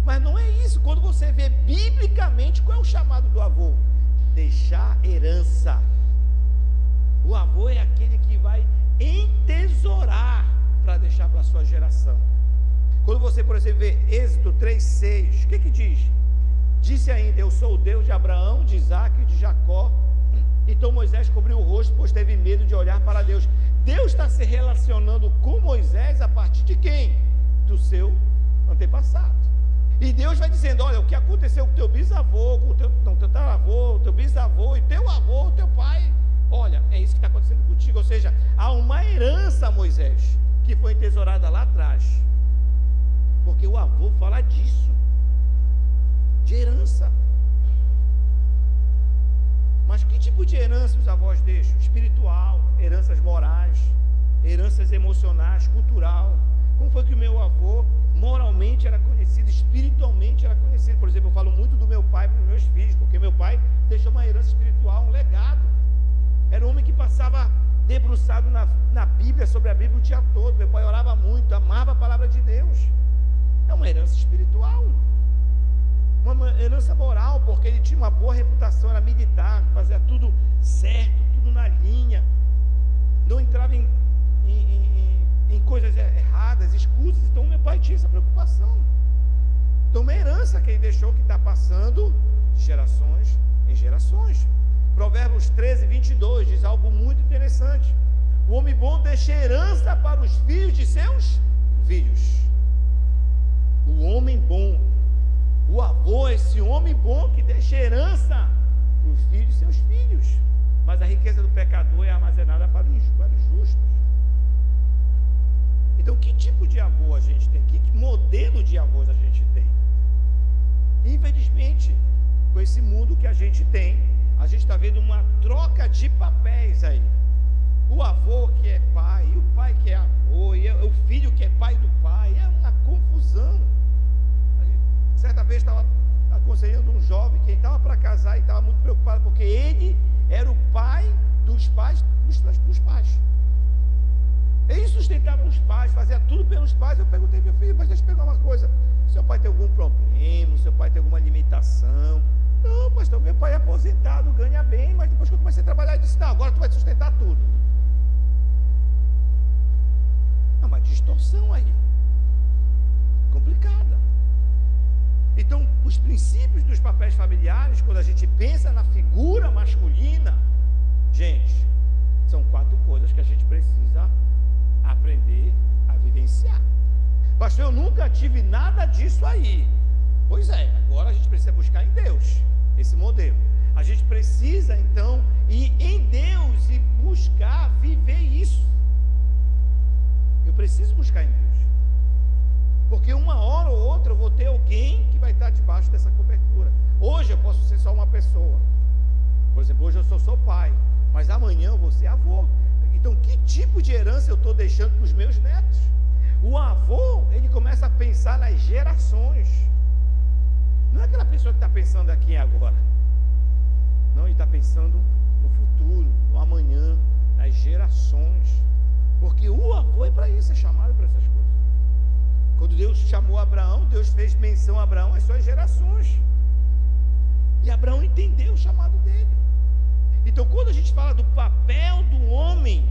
Mas não é isso. Quando você vê biblicamente, qual é o chamado do avô? Deixar herança. O avô é aquele que vai entesourar para deixar para a sua geração. Quando você, por exemplo, vê Êxodo 3:6, o que diz? Disse ainda: eu sou o Deus de Abraão, de Isaac e de Jacó. Então Moisés cobriu o rosto, pois teve medo de olhar para Deus. Deus está se relacionando com Moisés a partir de quem? Do seu antepassado. E Deus vai dizendo: olha, o que aconteceu com o teu bisavô, com o teu tataravô, o teu bisavô, e teu avô, o teu pai, olha, é isso que está acontecendo contigo. Ou seja, há uma herança a Moisés, que foi entesourada lá atrás. Porque o avô fala disso, de herança. Mas que tipo de herança os avós deixam? Espiritual, heranças morais, heranças emocionais, cultural. Como foi que o meu avô moralmente era conhecido, espiritualmente era conhecido? Por exemplo, eu falo muito do meu pai para os meus filhos, porque meu pai deixou uma herança espiritual, um legado. Era um homem que passava debruçado na Bíblia, sobre a Bíblia o dia todo. Meu pai orava muito, amava a palavra de Deus. É uma herança espiritual. Uma herança moral, porque ele tinha uma boa reputação, era militar, fazia tudo certo, tudo na linha, não entrava em coisas erradas, escusas. Então meu pai tinha essa preocupação. Então uma herança que ele deixou, que está passando de gerações em gerações. Provérbios 13:22 diz algo muito interessante: o homem bom deixa herança para os filhos de seus filhos. O homem bom, o avô é esse homem bom que deixa herança para os filhos de seus filhos. Mas a riqueza do pecador é armazenada para os justos. Então, que tipo de avô a gente tem? Que modelo de avós a gente tem? Infelizmente, com esse mundo que a gente tem, a gente está vendo uma troca de papéis aí. O avô que é pai, e o pai que é avô, e o filho que é pai do pai. É uma confusão. Certa vez estava aconselhando um jovem que estava para casar e estava muito preocupado, porque ele era o pai dos pais dos pais. Ele sustentava os pais, fazia tudo pelos pais. Eu perguntei: meu filho, mas deixa eu pegar uma coisa, seu pai tem algum problema? Seu pai tem alguma limitação? Não, pastor, meu pai é aposentado, ganha bem, mas depois que eu comecei a trabalhar, ele disse: não, agora tu vai sustentar tudo. É uma distorção aí, complicada. Então, os princípios dos papéis familiares, quando a gente pensa na figura masculina, gente, são 4 coisas que a gente precisa aprender a vivenciar. Pastor, eu nunca tive nada disso aí. Pois é, agora a gente precisa buscar em Deus esse modelo. A gente precisa então ir em Deus e buscar viver isso. Eu preciso buscar em Deus, porque uma hora ou outra eu vou ter alguém que vai estar debaixo dessa cobertura. Hoje eu posso ser só uma pessoa. Por exemplo, hoje eu sou só pai, mas amanhã eu vou ser avô. Então, que tipo de herança eu estou deixando para os meus netos? O avô, ele começa a pensar nas gerações. Não é aquela pessoa que está pensando aqui e agora. Não, ele está pensando no futuro, no amanhã, nas gerações. Porque o avô é para isso, é chamado para essas coisas. Quando Deus chamou Abraão, Deus fez menção a Abraão às suas gerações. E Abraão entendeu o chamado dele. Então, quando a gente fala do papel do homem,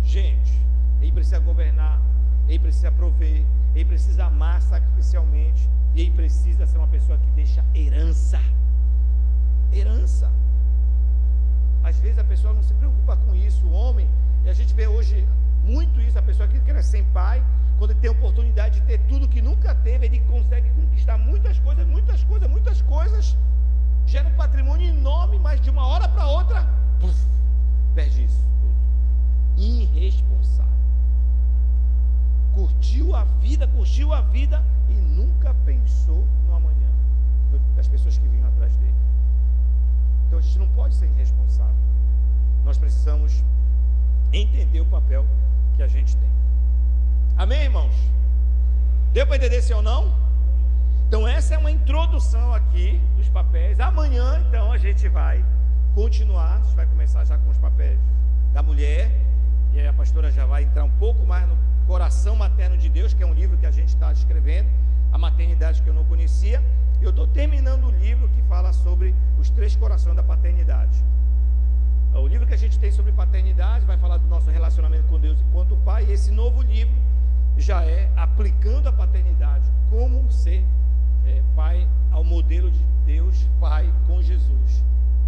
gente, ele precisa governar, ele precisa prover, ele precisa amar sacrificialmente, e ele precisa ser uma pessoa que deixa herança. Herança. Às vezes a pessoa não se preocupa com isso, o homem, e a gente vê hoje muito isso, a pessoa que quer ser pai, quando ele tem a oportunidade de ter tudo que nunca teve, ele consegue conquistar muitas coisas, gera um patrimônio enorme, mas de uma hora para outra, perde isso tudo. Irresponsável. Curtiu a vida e nunca pensou no amanhã, das pessoas que vinham atrás dele. Então a gente não pode ser irresponsável. Nós precisamos entender o papel que a gente tem. Amém, irmãos? Deu para entender sim ou não? Então essa é uma introdução aqui dos papéis. Amanhã então a gente vai continuar. A gente vai começar já com os papéis da mulher. E aí a pastora já vai entrar um pouco mais no Coração Materno de Deus, que é um livro que a gente está escrevendo, a maternidade que eu não conhecia. Eu estou terminando o livro que fala sobre os 3 corações da paternidade. O livro que a gente tem sobre paternidade vai falar do nosso relacionamento com Deus enquanto pai, e esse novo livro já é aplicando a paternidade, como ser pai ao modelo de Deus, pai com Jesus.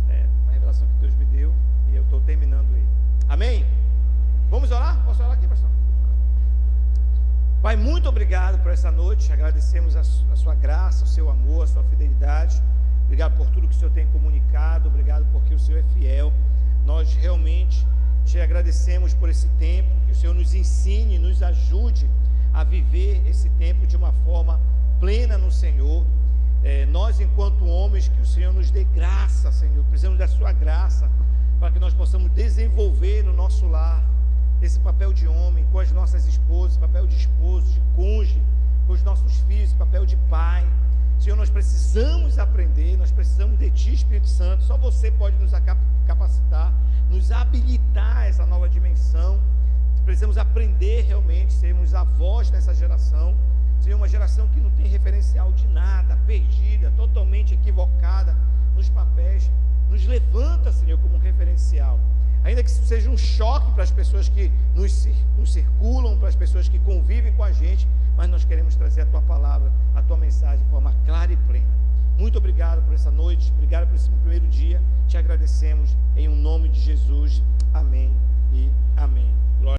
É uma revelação que Deus me deu e eu estou terminando ele. Amém? Vamos orar? Posso orar aqui, pastor? Pai, muito obrigado por essa noite, agradecemos a sua graça, o seu amor, a sua fidelidade. Obrigado por tudo que o Senhor tem comunicado, obrigado porque o Senhor é fiel. Nós realmente te agradecemos por esse tempo, que o Senhor nos ensine, nos ajude a viver esse tempo de uma forma plena no Senhor. Nós, enquanto homens, que o Senhor nos dê graça, Senhor, precisamos da sua graça, para que nós possamos desenvolver no nosso lar esse papel de homem, com as nossas esposas, papel de esposo, de cônjuge, com os nossos filhos, papel de pai. Senhor, nós precisamos aprender, nós precisamos de Ti, Espírito Santo. Só Você pode nos capacitar, nos habilitar a essa nova dimensão. Precisamos aprender realmente, sermos a voz dessa geração. Senhor, uma geração que não tem referencial de nada, perdida, totalmente equivocada nos papéis. Nos levanta, Senhor, como um referencial. Ainda que isso seja um choque para as pessoas que nos circulam, para as pessoas que convivem com a gente, mas nós queremos trazer a Tua palavra, a Tua mensagem de forma clara e plena. Muito obrigado por essa noite, obrigado por esse primeiro dia. Te agradecemos em nome de Jesus. Amém.